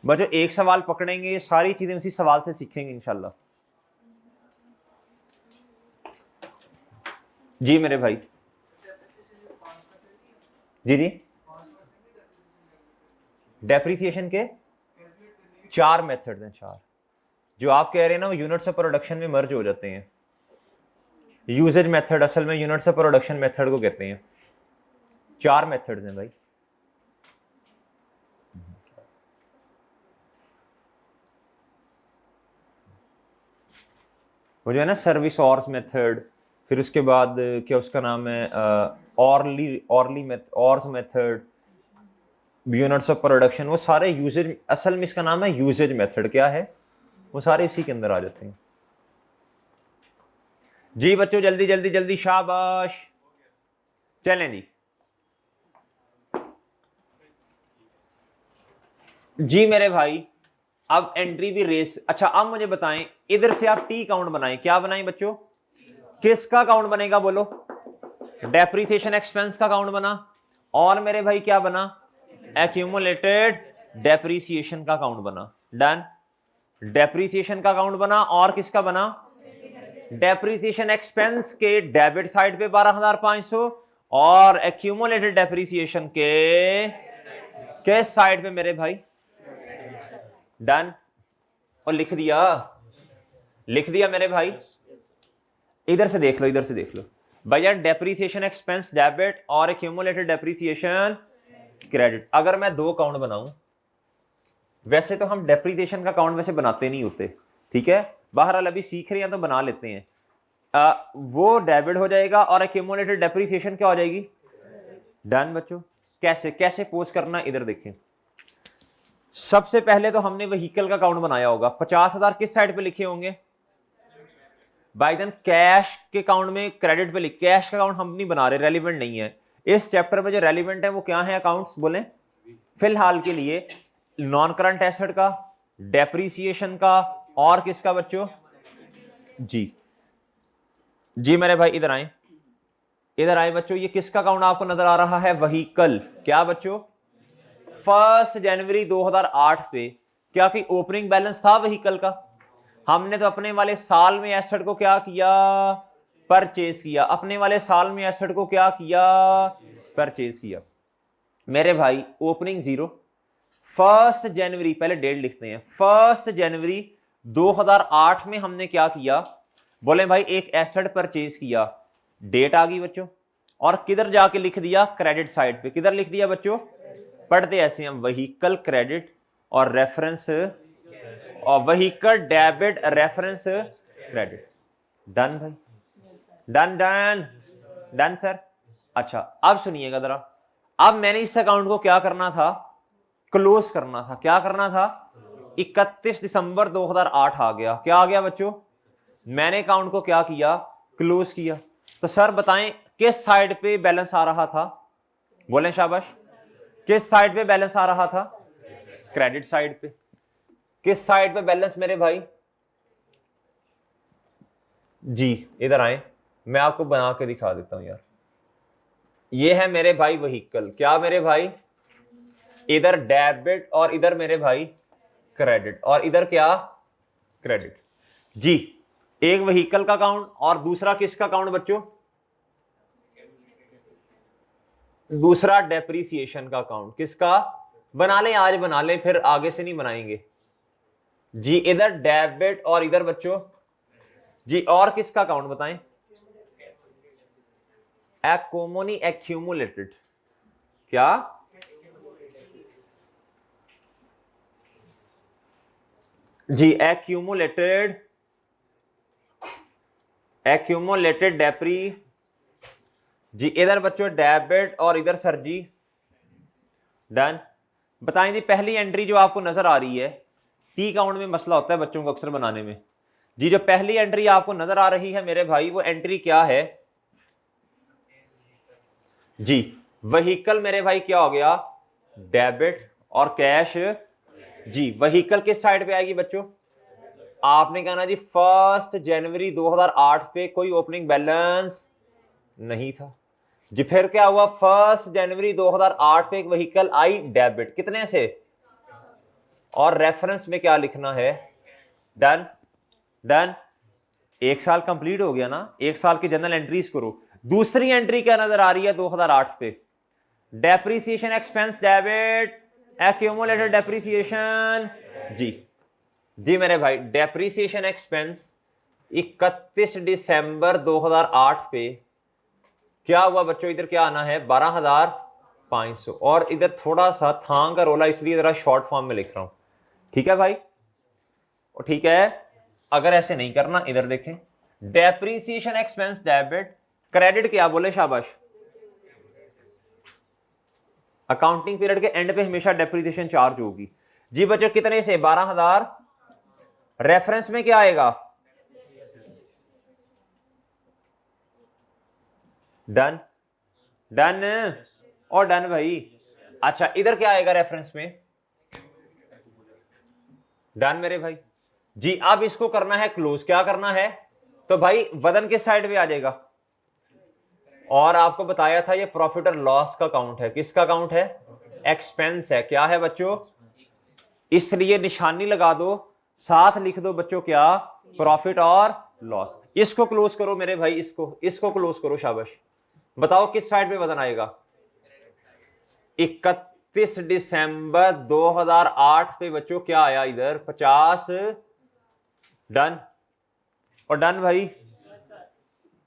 बच्चों एक सवाल पकड़ेंगे, सारी चीजें उसी सवाल से सीखेंगे इंशाल्लाह जी मेरे भाई। जी जी, डेप्रिसिएशन के 4 मेथड्स हैं, 4। जो आप कह रहे हैं ना वो यूनिट्स ऑफ प्रोडक्शन में मर्ज हो जाते हैं। यूजेज मेथड असल में यूनिट्स ऑफ प्रोडक्शन मेथड को कहते हैं। 4 मेथड्स हैं भाई। वो जो है ना सर्विस ऑर्स मेथड, फिर उसके बाद क्या उसका नाम है ऑर्स मेथड, यूनिट्स ऑफ प्रोडक्शन, वो सारे यूजेज, असल में इसका नाम है यूजेज मेथड। क्या है? वो सारे इसी के अंदर आ जाते हैं जी। बच्चों जल्दी जल्दी जल्दी, शाबाश। चलें जी जी मेरे भाई। अब एंट्री भी रेस। अच्छा अब मुझे बताएं, इधर से आप टी काउंट बनाएं। क्या बनाएं बच्चों? किसका अकाउंट बनेगा बोलो? डेप्रीसिएशन एक्सपेंस का अकाउंट बना, और मेरे भाई क्या बना? एक्यूमुलेटेड डेप्रीसिएशन का अकाउंट बना। डन। डेप्रीसिएशन का अकाउंट बना, और किसका बना? डेप्रीसिएशन एक्सपेंस के डेबिट साइड पे 12,500 और एक्यूमुलेटेड डेप्रीसिएशन के साइड पे मेरे भाई। डन। और लिख दिया मेरे भाई। इधर से देख लो, इधर से देख लो भैया, डेप्रीसिएशन एक्सपेंस डेबिट और एक्यूमुलेटेड डेप्रीसिएशन क्रेडिट। अगर मैं दो अकाउंट बनाऊं, वैसे तो हम डेप्रीसिएशन का अकाउंट वैसे बनाते नहीं होते, ठीक है, बहरहाल अभी सीख रहे हैं तो बना लेते हैं। वो डेबिट हो जाएगा और एक्यूमुलेटेड डेप्रीसिएशन क्या हो जाएगी? डन बच्चों। कैसे पोज करना, इधर देखें। सबसे पहले तो हमने व्हीकल का अकाउंट बनाया होगा, 50,000 किस साइड पे लिखे होंगे? भाई जान कैश के अकाउंट में क्रेडिट पे लिख, कैश का अकाउंट हम नहीं बना रहे, रेलिवेंट नहीं है इस चैप्टर में। जो रेलिवेंट है वो क्या है अकाउंट्स बोले फिलहाल के लिए? नॉन करंट एसेट का, डेप्रीसिएशन का, और किसका बच्चों? जी मेरे भाई इधर आए बच्चों। ये किसका अकाउंट आपको नजर आ रहा है? व्हीकल। क्या बच्चों? 1 जनवरी 2008 पे क्या कोई ओपनिंग बैलेंस था व्हीकल का? हमने तो अपने वाले साल में एसेट को क्या किया? परचेज किया। अपने वाले साल में एसेट को क्या किया? परचेज किया। मेरे भाई ओपनिंग 0, 1 जनवरी, पहले डेट लिखते हैं, 1 जनवरी 2008 में हमने क्या किया? बोले भाई एक एसेट परचेज किया, डेट आ गई बच्चों, और किधर जाके लिख दिया? क्रेडिट साइड पे। किधर लिख दिया बच्चों? पढ़ते ऐसे हम, व्हीकल क्रेडिट और रेफरेंस, और vehicle debit reference credit. Done भाई, डन सर। अच्छा अब सुनिएगा जरा, अब मैंने इस अकाउंट को क्या करना था? क्लोज करना था। क्या करना था? 31 दिसंबर 2008 आ गया। क्या आ गया बच्चों? मैंने अकाउंट को क्या किया? क्लोज किया। तो सर बताएं किस साइड पे बैलेंस आ रहा था? बोले शाबाश। किस साइड पे बैलेंस आ रहा था? क्रेडिट साइड पे। किस साइड पे बैलेंस मेरे भाई? जी इधर आए, मैं आपको बना के दिखा देता हूं यार। ये है मेरे भाई व्हीकल। क्या मेरे भाई? इधर डेबिट और इधर मेरे भाई क्रेडिट, और इधर क्या? क्रेडिट। जी एक व्हीकल का अकाउंट और दूसरा किसका अकाउंट बच्चों? दूसरा डेप्रीसिएशन का अकाउंट। किसका? बना लें, आज बना लें, फिर आगे से नहीं बनाएंगे। जी इधर डेबिट और इधर बच्चों जी, और किसका अकाउंट बताएं? एक्यूमोनी एक्यूमुलेटेड। क्या? जी एक्यूमुलेटेड डेप्री। जी इधर बच्चों डेबिट और इधर सर जी डन। बताएं जी पहली एंट्री जो आपको नजर आ रही है, टी अकाउंट में मसला होता है बच्चों को अक्सर बनाने में। जी जो पहली एंट्री आपको नजर आ रही है मेरे भाई, वो एंट्री क्या है? जी व्हीकल मेरे भाई क्या हो गया? डेबिट और कैश। जी व्हीकल किस साइड पे आएगी बच्चों? आपने कहना जी 1 जनवरी 2008 पे कोई ओपनिंग बैलेंस नहीं था। जी फिर क्या हुआ? 1 जनवरी 2008 पे एक व्हीकल आई डेबिट, कितने से? और रेफरेंस में क्या लिखना है? डन। एक साल कंप्लीट हो गया ना, एक साल की जनरल एंट्रीज करो। दूसरी एंट्री क्या नजर आ रही है 2008 पे? Depreciation expense debit, accumulated depreciation. जी मेरे भाई डेप्रीसिएशन एक्सपेंस 31 दिसंबर 2008 पे क्या हुआ बच्चों? इधर क्या आना है? 12,500, और इधर थोड़ा सा थांग का रोला, इसलिए जरा शॉर्ट फॉर्म में लिख रहा हूं। ठीक है भाई? और ठीक है, अगर ऐसे नहीं करना, इधर देखें, डेप्रीसिएशन एक्सपेंस डेबिट, क्रेडिट क्या बोले शाबाश? अकाउंटिंग पीरियड के एंड पे हमेशा डेप्रीसिएशन चार्ज होगी। जी बच्चों कितने से? 12,000। रेफरेंस में क्या आएगा? डन और डन भाई। अच्छा इधर क्या आएगा रेफरेंस में? डन मेरे भाई। जी अब इसको करना है क्लोज। क्या करना है? तो भाई वजन किस साइड पे आ जाएगा? और आपको बताया था ये प्रॉफिट और लॉस का काउंट है। किसका काउंट है? एक्सपेंस है। क्या है बच्चों? इसलिए निशानी लगा दो, साथ लिख दो बच्चों क्या? प्रॉफिट और लॉस। इसको क्लोज करो मेरे भाई, इसको क्लोज करो, शाबाश। बताओ किस साइड पे वजन आएगा? 31 दिसंबर 2008 पे बच्चों क्या आया? इधर 50। डन और डन भाई,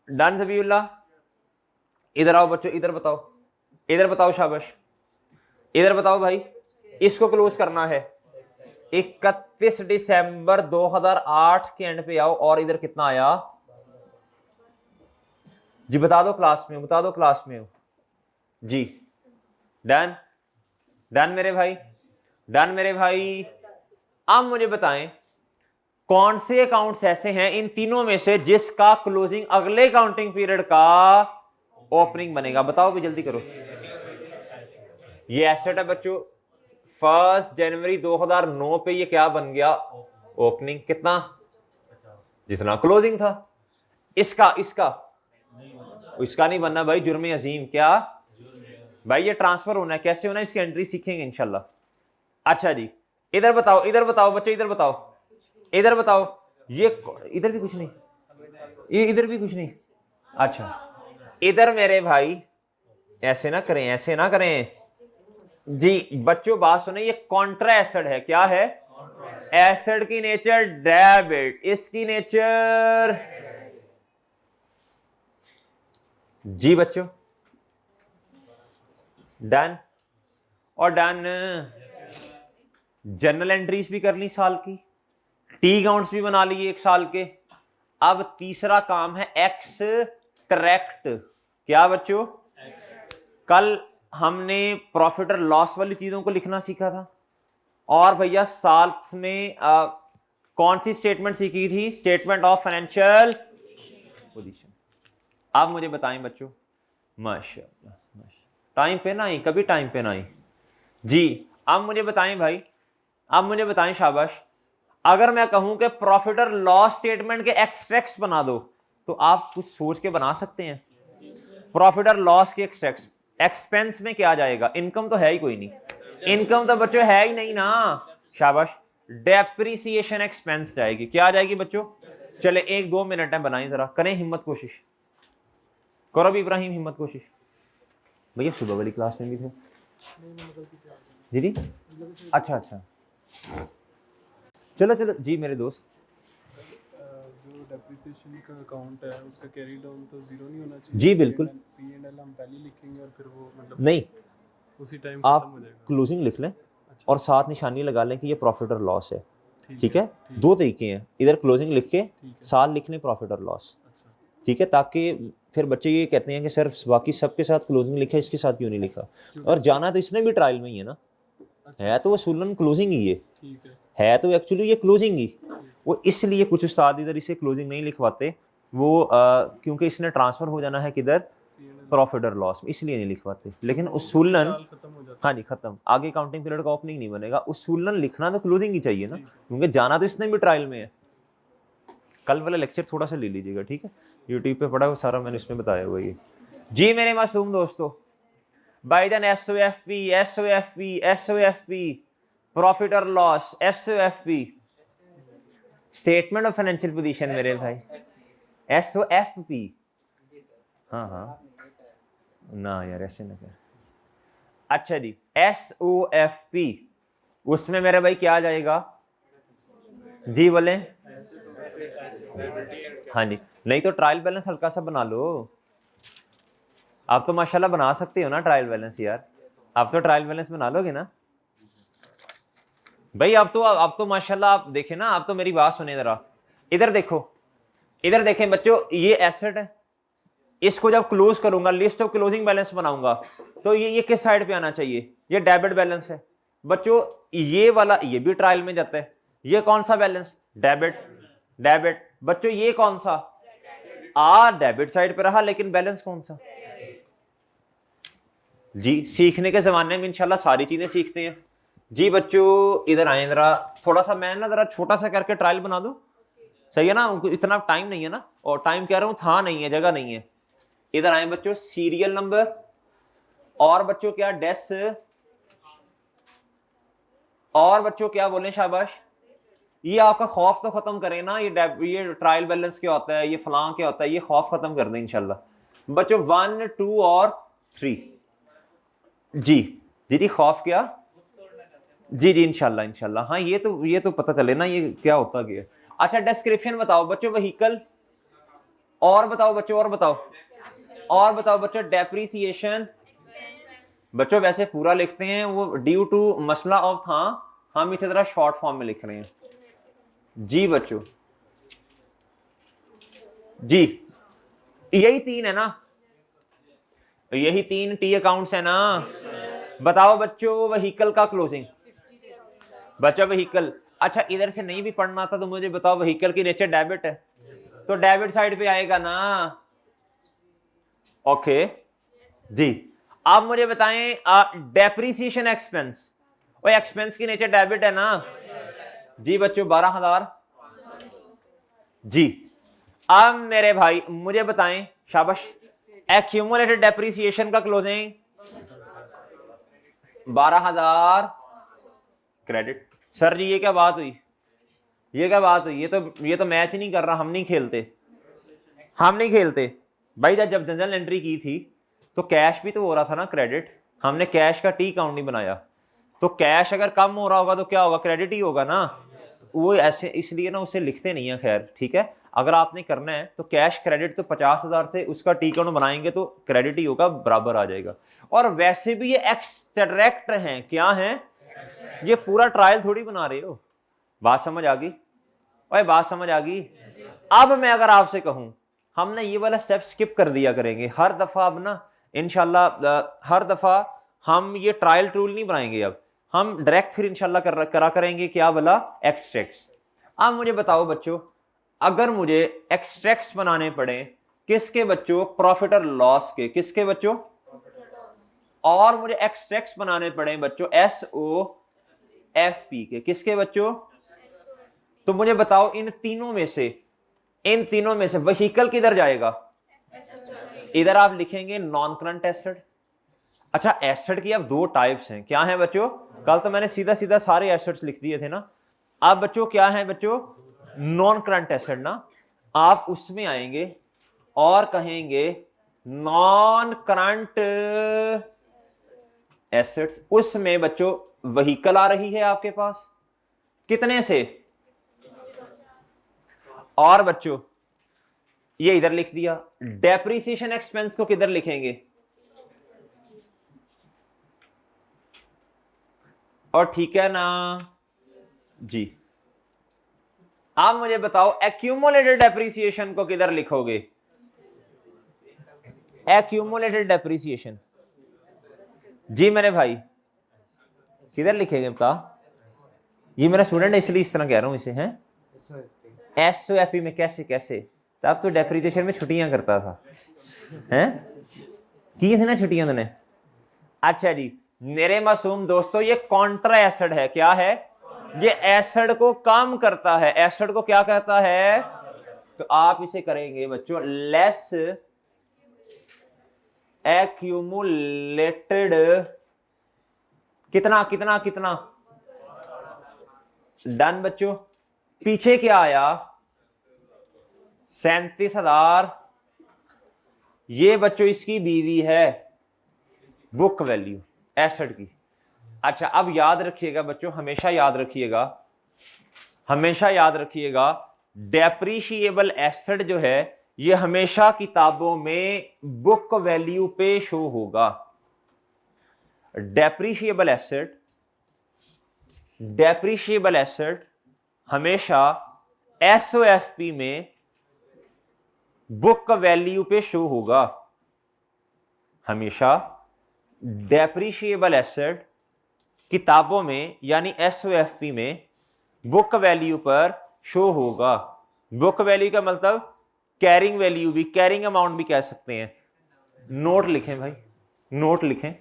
डन ज़बीउल्लाह। इधर आओ बच्चों, इधर बताओ, इधर बताओ, शाबाश, इधर बताओ भाई। इसको क्लोज करना है। 31 दिसंबर 2008 के एंड पे आओ और इधर कितना आया जी? बता दो क्लास में, बता दो क्लास में जी। डन, डन मेरे भाई, डन मेरे भाई। अब मुझे बताएं कौन से अकाउंट्स ऐसे हैं इन तीनों में से जिसका क्लोजिंग अगले काउंटिंग पीरियड का ओपनिंग बनेगा? बताओ भी, जल्दी करो। ये एसेट है बच्चों। 1 जनवरी 2009 पे ये क्या बन गया? ओपनिंग। कितना? जितना क्लोजिंग था। इसका इसका नहीं बनना भाई, जुर्म अजीम। क्या भाई? ये ट्रांसफर होना है। कैसे होना है इसकी एंट्री सीखेंगे इंशाल्लाह। अच्छा जी, इधर बताओ, इधर बताओ बच्चों, इधर बताओ, इधर बताओ। ये इधर भी कुछ नहीं, ये इधर भी कुछ नहीं। अच्छा, इधर मेरे भाई ऐसे ना करें, ऐसे ना करें जी। बच्चों बात सुने, ये कॉन्ट्रा एसिड है। क्या है? एसिड की नेचर डेबिट, इसकी नेचर जी बच्चों। डन और डन। जर्नल एंट्रीज भी कर ली साल की, टी अकाउंट्स भी बना लिए 1 साल के। अब तीसरा काम है एक्सट्रैक्ट। क्या बच्चों? कल हमने प्रॉफिट और लॉस वाली चीजों को लिखना सीखा था। और भैया साथ में कौन सी स्टेटमेंट सीखी थी? Statement of financial position. अब मुझे बताएं बच्चों, माशाअल्लाह, टाइम पे ना आई, कभी टाइम पे ना आई जी। अब मुझे बताएं भाई, अब मुझे बताएं, शाबाश। अगर मैं कहूं कि प्रॉफिट और लॉस स्टेटमेंट के एक्सट्रैक्ट्स बना दो, तो आप कुछ सोच के बना सकते हैं? प्रॉफिट और लॉस के एक्सट्रैक्ट्स। एक्सपेंस में क्या जाएगा? इनकम तो है ही कोई नहीं, इनकम तो बच्चों है ही नहीं ना, शाबाश। डेप्रिसिएशन एक्सपेंस जाएगी। क्या जाएगी बच्चों? चले 1-2 मिनट है, बनाएं जरा, करें हिम्मत, कोशिश करो भी इब्राहिम, हिम्मत कोशिश। भैया सुबह वाली क्लास में भी थे दीदी? अच्छा अच्छा, चलो चलो जी मेरे दोस्त। जो डेप्रिसिएशन का अकाउंट है उसका कैरी डाउन तो जीरो नहीं होना चाहिए? जी बिल्कुल। P&L हम पहले लिखेंगे और फिर वो मतलब नहीं, उसी टाइम आप खत्म हो जाएगा? क्लोजिंग लिख लें और साथ निशानी लगा लें कि ये प्रॉफिट और लॉस है। ठीक है, ठीक। 2 तरीके हैं, इधर क्लोजिंग लिख के साथ लिख लें प्रॉफिट और लॉस। अच्छा, ठीक है, ताकि फिर बच्चे ये कहते हैं कि सर बाकी सबके साथ क्लोजिंग लिखा, इसके साथ क्यों नहीं लिखा? और जाना तो इसने भी ट्रायल में ही है ना, है तो वो वसूलन क्लोजिंग ही ठीक है तो एक्चुअली ये क्लोजिंग ही। वो इसलिए कुछ उस्ताद इधर इसे क्लोजिंग नहीं लिखवाते, वो क्योंकि इसने ट्रांसफर हो जाना है किधर? प्रॉफिट और लॉस में, इसलिए नहीं लिखवाते। लेकिन उसूलन खत्म हो जाता हाँ जी, खत्म। आगे काउंटिंग पीरियड का ओपनिंग नहीं बनेगा, उसूलन लिखना तो क्लोजिंग ही चाहिए ना, क्योंकि जाना तो इसने भी ट्रायल में है। कल वाला लेक्चर थोड़ा सा ले लीजिएगा, ठीक है? यूट्यूब पे पड़ा वो सारा मैंने इसमें बताया हुआ ये जी मेरे मासूम दोस्तों। बाइडन SOFP, SOFP, SOFP, प्रॉफिट और loss, SOFP, statement of financial position मेरे भाई, SOFP। हाँ हाँ ना यार, ऐसे ना कर। अच्छा जी, SOFP, उसमें मेरे भाई क्या आ जाएगा जी? बोले हाँ जी। नहीं तो ट्रायल बैलेंस हल्का सा बना लो। आप तो माशाल्लाह बना सकते हो ना ट्रायल बैलेंस यार, आप तो ट्रायल बैलेंस बना लोगे ना भाई? आप तो माशाल्लाह, आप देखें ना, आप तो मेरी बात सुने जरा। इधर देखो, इधर देखें बच्चों, ये एसेट है, इसको जब क्लोज करूंगा, लिस्ट ऑफ क्लोजिंग बैलेंस बनाऊंगा, तो ये किस साइड पे आना चाहिए? ये डेबिट बैलेंस है बच्चों। ये वाला ये भी ट्रायल में जाता है। ये कौन सा बैलेंस? डेबिट। डेबिट बच्चों, ये कौन सा? डेबिट साइड पे रहा, लेकिन बैलेंस कौन सा जी? सीखने के जमाने में इंशाल्लाह सारी चीजें सीखते हैं जी बच्चों। इधर आए जरा, थोड़ा सा मैं ना जरा छोटा सा करके ट्रायल बना दूं, सही है ना, उनको इतना टाइम नहीं है ना, और टाइम कह रहा हूं था नहीं है, जगह नहीं है। इधर आए बच्चों सीरियल नंबर, और बच्चों क्या डेस, और बच्चों क्या बोले शाबाश, ये आपका खौफ तो खत्म करें ना, ये ट्रायल बैलेंस क्या होता है, ये फलां क्या होता है, ये खौफ खत्म कर दें इंशाल्लाह। बच्चों 1 2 और 3 जी जी जी, खौफ क्या, जी जी इंशाल्लाह इंशाल्लाह, हाँ ये तो पता चले ना ये क्या होता गया। अच्छा डिस्क्रिप्शन बताओ बच्चों व्हीकल, और बताओ बच्चों, और बताओ बच्चों डेप्रीसिएशन। बच्चों वैसे पूरा लिखते हैं वो ड्यू टू मसला ऑफ था, हम इसे जरा शॉर्ट फॉर्म में लिख रहे हैं। जी बच्चों जी, यही 3 है ना, यही 3 टी अकाउंट्स है ना। बताओ बच्चों व्हीकल का क्लोजिंग, बच्चों व्हीकल, अच्छा इधर से नहीं भी पढ़ना था तो मुझे बताओ व्हीकल की नेचर डेबिट है, तो डेबिट साइड पे आएगा ना। ओके जी, आप मुझे बताएं डेप्रीसिएशन एक्सपेंस, और एक्सपेंस की नेचर डेबिट है ना। जी बच्चों 12,000 जी। अब मेरे भाई मुझे बताएं शाबाश, एक्यूमुलेटेड डेप्रीसिएशन का क्लोजिंग 12,000 क्रेडिट। सर जी ये क्या बात हुई, ये क्या बात हुई, ये तो मैच ही नहीं कर रहा, हम नहीं खेलते भाई। जब जनरल एंट्री की थी तो कैश भी तो हो रहा था ना क्रेडिट, हमने कैश का टी काउंट नहीं बनाया, तो कैश अगर कम हो रहा होगा तो क्या होगा, क्रेडिट ही होगा ना। वो ऐसे इसलिए ना उसे लिखते नहीं है, खैर ठीक है। अगर आपने करना है तो कैश क्रेडिट तो 50,000 से उसका टी काउंट बनाएंगे तो क्रेडिट ही होगा, बराबर आ जाएगा। और वैसे भी ये एक्सट्रैक्ट हैं, क्या है, ये पूरा ट्रायल थोड़ी बना रहे हो। बात समझ आ गई भाई, बात समझ आ गई। अब मैं अगर आपसे कहूं, हमने ये वाला स्टेप स्किप कर दिया करेंगे हर दफा, अब ना इंशाल्लाह हर दफा हम ये ट्रायल टूल नहीं बनाएंगे, अब हम डायरेक्ट फिर इंशाल्लाह करा करेंगे क्या बोला, एक्सट्रैक्ट्स। अब मुझे बताओ बच्चों, अगर मुझे एक्सट्रैक्ट्स बनाने पड़े किसके बच्चों, प्रॉफिट और लॉस के, किसके बच्चों, और मुझे एक्सट्रैक्ट्स बनाने पड़े बच्चों SOFP के, किसके बच्चों, तो मुझे बताओ इन तीनों में से व्हीकल किधर जाएगा, इधर आप लिखेंगे नॉन करंट एसेट। अच्छा एसेट की अब 2 टाइप्स हैं, क्या है बच्चों, कल तो मैंने सीधा सीधा सारे एसेट्स लिख दिए थे ना। अब बच्चों क्या है बच्चों, नॉन करंट एसेट ना, आप उसमें आएंगे और कहेंगे नॉन करंट एसेट्स, उसमें बच्चों व्हीकल आ रही है आपके पास, कितने से, और बच्चों ये इधर लिख दिया। डेप्रीसिएशन एक्सपेंस को किधर लिखेंगे, और ठीक है ना जी। आप मुझे बताओ एक्यूमुलेटेड डेप्रीसिएशन को किधर लिखोगे, एक्यूमुलेटेड डेप्रीसिएशन जी मेरे भाई किधर लिखेंगे बता, ये मेरा स्टूडेंट है इसलिए इस तरह कह रहा हूं इसे, हैं SOFP में, कैसे तब तो डेप्रीसिएशन में छुट्टियां करता था, हैं की थी ना छुट्टियां तूने। अच्छा जी मेरे मासूम दोस्तों, ये कॉन्ट्रा एसिड है, क्या है, ये एसिड को कम करता है, एसिड को क्या कहता है, तो आप इसे करेंगे बच्चों लेस एक्यूमुलेटेड, कितना डन बच्चों। पीछे क्या आया, 37,000, ये बच्चों इसकी बीवी है, बुक वैल्यू एसेट की। अच्छा अब याद रखिएगा बच्चों, हमेशा याद रखिएगा डेप्रीशिएबल एसेट जो है ये हमेशा किताबों में बुक वैल्यू पे शो होगा। डेप्रीशिएबल एसेट हमेशा SOFP में बुक वैल्यू पे शो होगा, हमेशा डेप्रीशिएबल एसेट किताबों में यानी SOFP में बुक वैल्यू पर शो होगा। बुक वैल्यू का मतलब कैरिंग वैल्यू भी, कैरिंग अमाउंट भी कह सकते हैं। नोट लिखें भाई, नोट लिखें।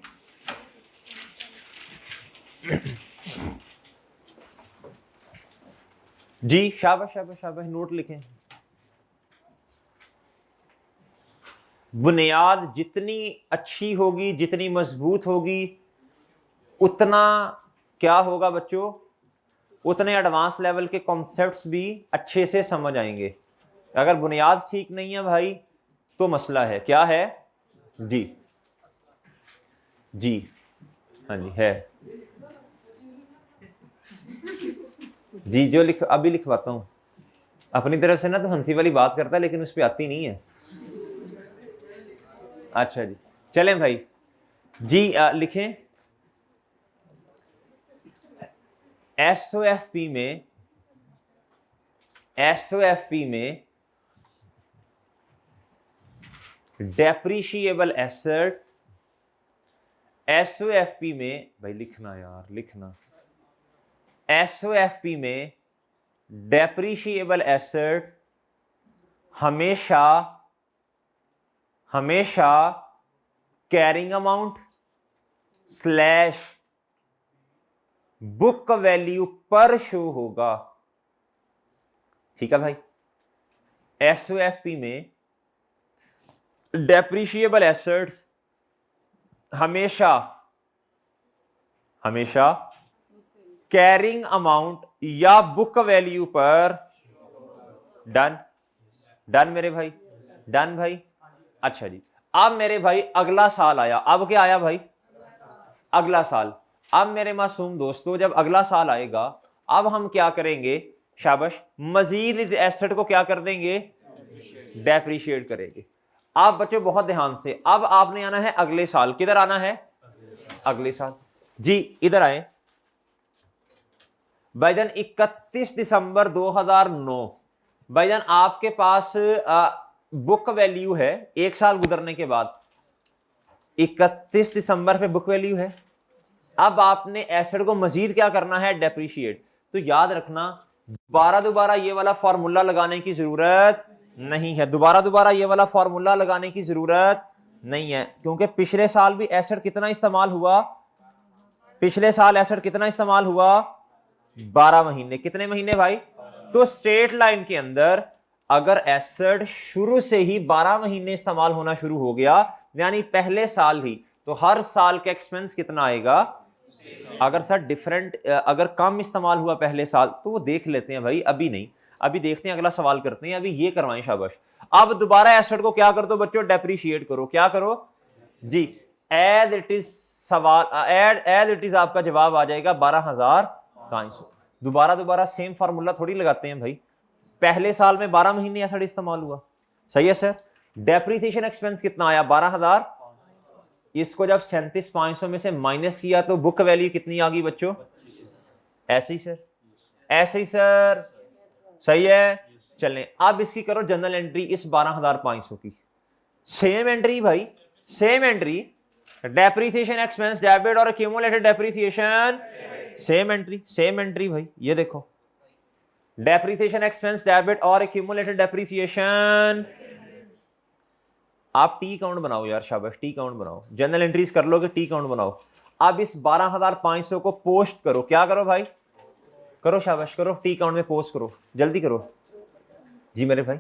जी शाबाश शाबाश शाबाश, नोट लिखें। बुनियाद जितनी अच्छी होगी, जितनी मजबूत होगी, उतना क्या होगा बच्चों, उतने एडवांस लेवल के कॉन्सेप्ट्स भी अच्छे से समझ आएंगे। अगर बुनियाद ठीक नहीं है भाई तो मसला है। क्या है जी? जी हाँ जी है जी, जो अभी लिखवाता हूं अपनी तरफ से ना, तो हंसी वाली बात करता है लेकिन उस पर आती नहीं है। अच्छा जी चलें भाई जी, लिखें एसओएफपी में डेप्रीशिएबल एसेट, एसओएफपी में भाई लिखना यार लिखना, एसओएफपी में डेप्रीशिएबल एसेट हमेशा carrying amount slash book value पर शो होगा। ठीक है भाई, एसओएफपी में डेप्रीशिएबल एसेट्स हमेशा कैरिंग अमाउंट या बुक वैल्यू पर, डन मेरे भाई, डन भाई। अच्छा जी, अब मेरे भाई अगला साल आया। अब क्या आया भाई? अगला साल। अब मेरे मासूम दोस्तों जब अगला साल आएगा, अब हम क्या करेंगे? शाबाश, मजीद इस एसेट को क्या कर देंगे? डेप्रीशिएट करेंगे। आप बच्चों बहुत ध्यान से, अब आपने आना है अगले साल। किधर आना है? अगले साल जी, इधर आए भाईजान। 31 दिसंबर 2009 भाईजान आपके पास बुक वैल्यू है, एक साल गुजरने के बाद 31 दिसंबर पे बुक वैल्यू है। अब आपने एसेट को मजीद क्या करना है? डेप्रीशिएट। तो याद रखना, दोबारा ये वाला फॉर्मूला लगाने की जरूरत नहीं है। दोबारा ये वाला फॉर्मूला लगाने की जरूरत नहीं है, क्योंकि पिछले साल भी एसेट कितना इस्तेमाल हुआ? पिछले साल एसेट कितना इस्तेमाल हुआ? 12 महीने। कितने महीने भाई? तो स्ट्रेट लाइन के अंदर अगर एसेट शुरू से ही 12 महीने इस्तेमाल होना शुरू हो गया, यानी पहले साल ही, तो हर साल का एक्सपेंस कितना आएगा? अगर सर डिफरेंट, अगर कम इस्तेमाल हुआ पहले साल, तो वो देख लेते हैं भाई, अभी नहीं, अभी देखते हैं, अगला सवाल करते हैं, अभी ये करवाएं। शाबाश। अब दोबारा एसेट को क्या कर दो बच्चों? डेप्रीशिएट करो। क्या करो जी? एज इट इज सवाल, एज इट इज आपका जवाब आ जाएगा 12,500। दोबारा सेम फार्मूला थोड़ी लगाते हैं भाई। पहले साल में 12 महीने एसेट इस्तेमाल हुआ, सही है सर। डेप्रीसिएशन एक्सपेंस कितना आया? 12,000। इसको जब 37,500 में से माइनस किया तो बुक वैल्यू कितनी आ गई बच्चों? ऐसे ही सर, ऐसे ही सर, सही है। चलें, अब इसकी करो जनरल एंट्री इस 12,500 की। सेम एंट्री भाई, same entry, depreciation expense debit और एक्यूमुलेटेड डेप्रीसिएशन, सेम एंट्री भाई। ये देखो, डेप्रीसिएशन एक्सपेंस डेबिट और एक्यूमुलेटेड डेप्रीसिएशन। आप टी काउंट बनाओ यार, शाबाश, टी काउंट बनाओ। जनरल एंट्रीज कर लोगे, टी काउंट बनाओ। अब इस 12,500 को पोस्ट करो। क्या करो भाई? करो, शाबाश करो, टी काउंट में पोस्ट करो, जल्दी करो जी मेरे भाई।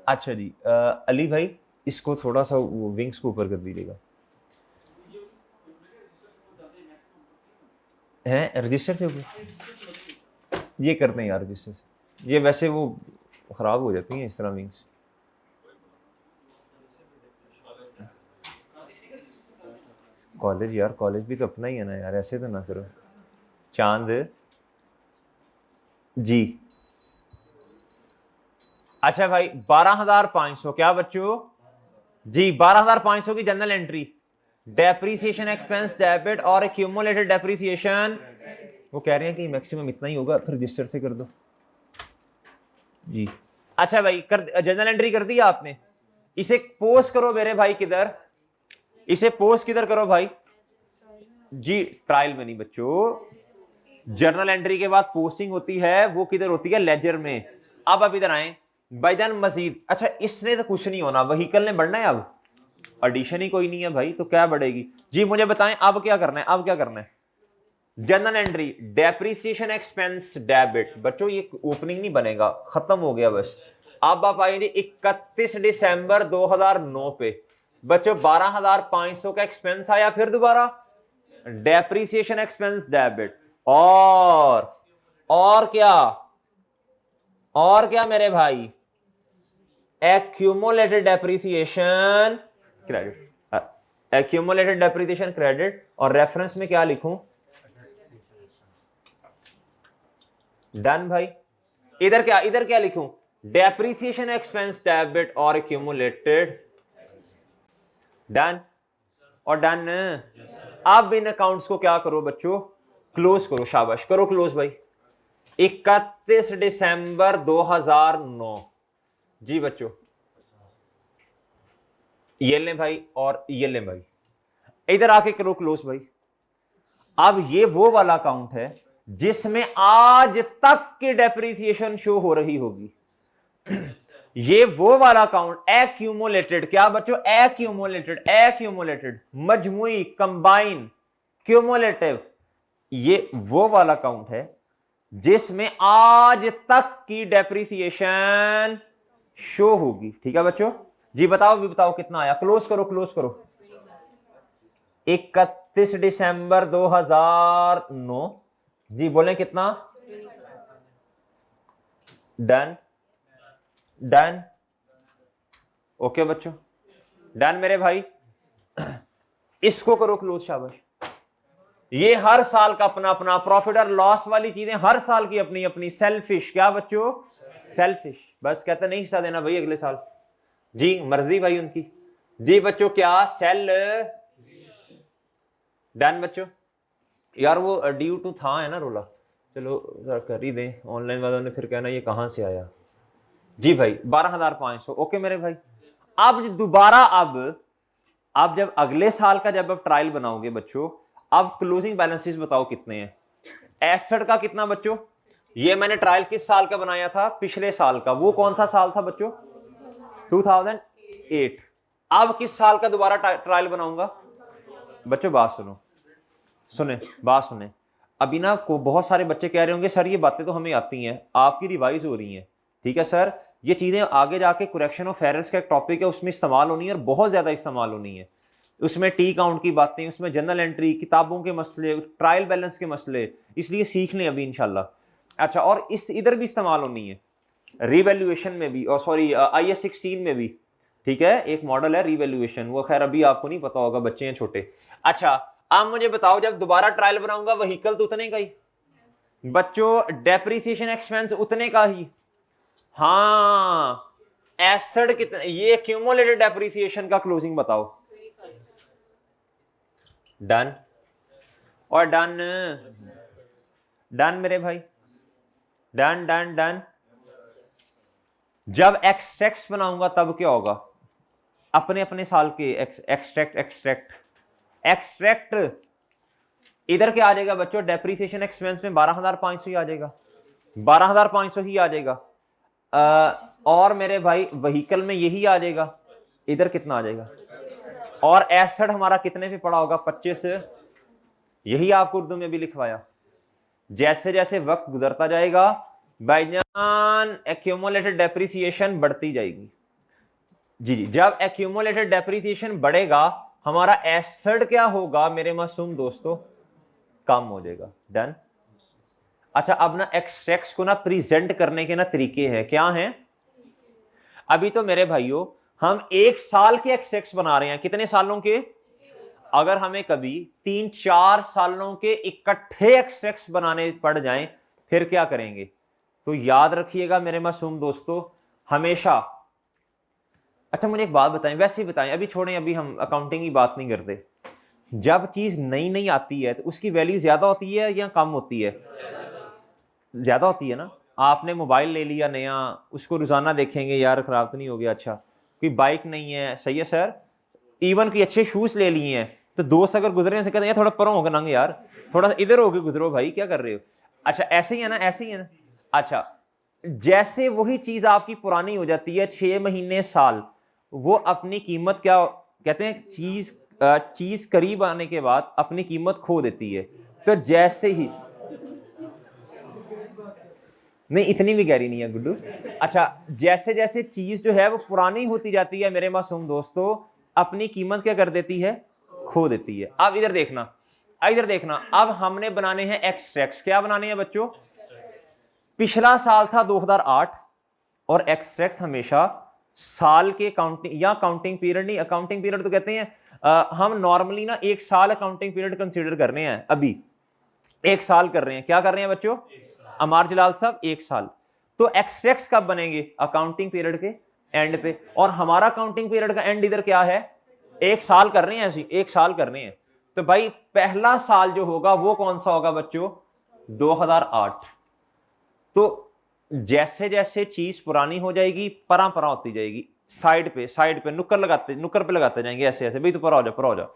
अच्छा जी, अली भाई इसको थोड़ा सा विंग्स को ऊपर कर दीजिएगा। हैं रजिस्टर से ऊपर ये करते हैं यार, रजिस्टर से, ये वैसे वो खराब हो जाती हैं इस तरह विंग्स। कॉलेज यार, कॉलेज भी तो अपना ही है ना यार, ऐसे तो ना करो। चांद जी, अच्छा भाई 12,500 क्या बच्चों जी? 12,500 की general entry, depreciation expense debit और एक्यूमुलेटेड डेप्रीसिएशन। वो कह रहे हैं कि मैक्सिमम इतना ही होगा, फिर रजिस्टर से कर दो जी। अच्छा भाई, कर जनरल एंट्री कर दिया आपने, इसे पोस्ट करो मेरे भाई। किधर? इसे पोस्ट किधर करो भाई जी? ट्रायल में नहीं बच्चों, जर्नल एंट्री के बाद पोस्टिंग होती है, वो किधर होती है? लेजर में। अब इधर आए भाईजान मजीद। अच्छा, इसने तो कुछ नहीं होना, व्हीकल ने बढ़ना है। अब एडिशन ही कोई नहीं है भाई, तो क्या बढ़ेगी जी? मुझे बताएं अब क्या करना है? अब क्या करना है? General entry depreciation expense debit. बच्चों ये ओपनिंग नहीं बनेगा, खत्म हो गया बस। अब आप आएंगे 31 दिसंबर 2009 पे। बच्चों 12,500 का एक्सपेंस आया, फिर दोबारा डेप्रिसिएशन एक्सपेंस डेबिट। और क्या मेरे भाई, accumulated depreciation credit. Accumulated depreciation credit, और रेफरेंस में क्या लिखूं? डन भाई। इधर क्या लिखूं? डेप्रिसिएशन एक्सपेंस डेबिट और एक्यूमुलेटेड। डन और डन। अब इन अकाउंट्स को क्या करो बच्चों? क्लोज करो। शाबाश, करो क्लोज भाई। 31 दिसंबर 2009। जी बच्चों, ये लें भाई और ये लें भाई, इधर आके करो क्लोज भाई। अब ये वो वाला अकाउंट है जिसमें आज तक की डेप्रिसिएशन शो हो रही होगी। ये वो वाला अकाउंट एक्यूमुलेटेड, क्या बच्चों? एक्यूमुलेटेड मजमुई, कंबाइन, क्यूमुलेटिव। ये वो वाला अकाउंट है जिसमें आज तक की डेप्रिसिएशन शो होगी। ठीक है बच्चों? जी बताओ कितना आया? क्लोज करो। 31 दिसंबर 2009। जी बोलें कितना? डन। ओके बच्चों, डन मेरे भाई। इसको करो क्लोज। शाबाश। ये हर साल का अपना प्रॉफिट और लॉस वाली चीजें हर साल की अपनी सेल्फिश। क्या बच्चों? सेल्फिश। बस कहते नहीं हिस्सा देना भाई अगले साल। जी मर्जी भाई उनकी। जी बच्चों क्या? सेल। डन बच्चों। यार वो ड्यू टू था है ना रोला, चलो जरा कर ही दें। ऑनलाइन वालों ने फिर कहना ये कहां से आया। जी भाई 12,500। ओके मेरे भाई। अब दोबारा अब जब अगले साल का जब आप ट्रायल बनाओगे बच्चों, अब क्लोजिंग बैलेंसेस बताओ कितने हैं। एसेट का कितना बच्चों? ये मैंने ट्रायल किस साल का बनाया था? पिछले साल का। वो कौन सा साल था बच्चों? 2008। अब किस साल का दोबारा ट्रायल बनाऊंगा बच्चों? बात सुने। अभी ना को बहुत सारे बच्चे कह रहे होंगे सर ये बातें तो हमें आती हैं, आपकी रिवाइज हो रही हैं। ठीक है सर, ये चीजें आगे जाके करेक्शन ऑफ एरर्स का एक टॉपिक है, उसमें इस्तेमाल होनी है और बहुत ज्यादा इस्तेमाल होनी है। उसमें टी काउंट की बातें, उसमें जनरल एंट्री, किताबों के मसले, ट्रायल बैलेंस के मसले, इसलिए सीख लें अभी इंशाल्लाह। अच्छा, और इधर भी इस्तेमाल होनी है, रिवैल्यूएशन में भी, और सॉरी IAS 16 में भी। ठीक है, एक मॉडल है रिवैल्यूएशन, वो खैर अभी आपको नहीं पता होगा, बच्चे हैं छोटे। अच्छा अब मुझे बताओ, जब दोबारा ट्रायल बनाऊंगा व्हीकल तो उतने का ही बच्चों, डेप्रिसिएशन एक्सपेंस उतने का ही। हाँ, एसेट कितने? ये क्यूमुलेटेड डेप्रिसिएशन का क्लोजिंग बताओ। डन और डन मेरे भाई, डन। जब एक्सट्रैक्ट बनाऊंगा तब क्या होगा? अपने साल के एक्सट्रैक्ट इधर क्या आ जाएगा बच्चों? डेप्रिसिएशन एक्सपेंस में 12,500 ही आ जाएगा, 12,500 ही आ जाएगा। और मेरे भाई व्हीकल में यही आ जाएगा। इधर कितना आ जाएगा? और एसेट हमारा कितने पे पड़ा होगा? 25। यही आपको उर्दू में भी लिखवाया। जैसे जैसे वक्त गुजरता जाएगा भाईजान, एक्यूमुलेटेड डेप्रिसिएशन बढ़ती जाएगी। जी, जब एक्यूमुलेटेड डेप्रिसिएशन बढ़ेगा हमारा एसेट क्या होगा मेरे मासूम दोस्तों? कम हो जाएगा। डन। अच्छा, अब ना एक्सट्रैक्ट्स को ना प्रेजेंट करने के ना तरीके हैं, क्या हैं? अभी तो मेरे भाइयों हम 1 साल के एक्सट्रैक्ट्स बना रहे हैं। कितने सालों के? अगर हमें कभी 3-4 सालों के इकट्ठे एक्सट्रैक्ट्स बनाने पड़ जाएं फिर क्या करेंगे? तो याद रखिएगा मेरे मासूम दोस्तों हमेशा। अच्छा मुझे एक बात बताएं, वैसे ही बताएं, अभी छोड़ें, अभी हम अकाउंटिंग की बात नहीं करते। जब चीज नई आती है तो उसकी वैल्यू ज्यादा होती है या कम होती है? ज्यादा होती है ना। आपने मोबाइल ले लिया नया, उसको रोजाना देखेंगे यार खराब तो नहीं हो गया, अच्छा कोई बाइक नहीं है, सही है सर, इवन कोई अच्छे शूज ले लिए हैं तो दोस्त अगर गुजरे से कहते हैं थोड़ा परों होकर नंग यार, थोड़ा इधर होकर गुजरो भाई, क्या कर रहे हो? अच्छा ऐसे ही है ना, ऐसे ही है ना। अच्छा, जैसे वही चीज आपकी पुरानी हो जाती है 6 महीने साल, वो अपनी कीमत क्या कहते हैं, चीज करीब आने के बाद अपनी कीमत खो देती है। तो जैसे ही, नहीं इतनी भी गहरी नहीं है गुड्डू। अच्छा, जैसे जैसे चीज जो है वो पुरानी होती जाती है मेरे मासूम दोस्तों, अपनी कीमत क्या कर देती है, खो देती है। अब इधर देखना, इधर देखना, अब हमने बनाने हैं एक्सट्रैक्ट्स। क्या बनाने हैं बच्चों? पिछला साल था 2008 और एक्सट्रैक्ट हमेशा साल के काउंटिंग, या काउंटिंग पीरियड नहीं, अकाउंटिंग पीरियड तो कहते हैं हम नॉर्मली ना एक साल अकाउंटिंग पीरियड कंसीडर कर रहे हैं, अभी एक साल कर रहे हैं। क्या कर रहे हैं बच्चों? अमार जलाल साहब, एक साल। तो एक्सट्रैक्ट्स कब बनेंगे? अकाउंटिंग पीरियड के एंड पे, और हमारा अकाउंटिंग पीरियड का एंड इधर क्या है, एक साल कर रहे हैं, ऐसी एक साल कर रहे हैं। तो भाई पहला साल जो होगा वो कौन सा होगा बच्चों? 2008। तो जैसे जैसे चीज पुरानी हो जाएगी, परा परा होती जाएगी, साइड पे नुक्कर पे लगाते जाएंगे, ऐसे ऐसे, भाई तो परा हो जाओ।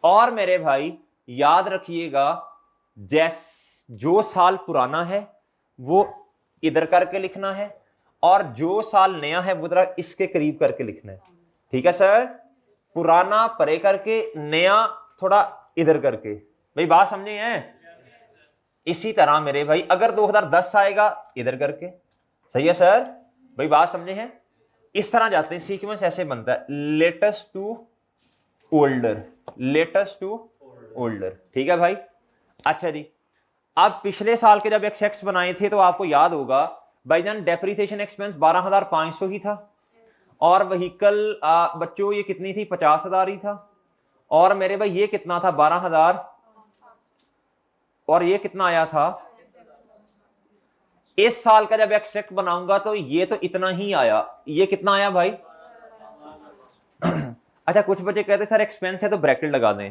और मेरे भाई याद रखिएगा, जो साल पुराना है वो इधर करके लिखना है, और जो साल नया है वो जरा इसके करीब करके लिखना है। ठीक है सर? पुराना परे करके, नया थोड़ा इधर करके। भाई बात समझे हैं? इसी तरह मेरे भाई अगर 2010 आएगा इधर करके, सही है सर? भाई बात समझे हैं? इस तरह जाते हैं, सीक्वेंस ऐसे बनता है, latest to older, latest to older. ठीक है भाई? अच्छा जी, अब पिछले साल के जब एक्स बनाए थे तो आपको याद होगा भाईजान, डेप्रिसिएशन एक्सपेंस 12,500 ही था, और व्हीकल बच्चों ये कितनी थी, 50,000 ही था, और मेरे भाई ये कितना था, 12,000, और ये कितना आया था। इस साल का जब एक्सट्रैक्ट बनाऊंगा तो ये तो इतना ही आया, ये कितना आया भाई? अच्छा, कुछ बच्चे कहते सर एक्सपेंस है तो ब्रैकेट लगा दें,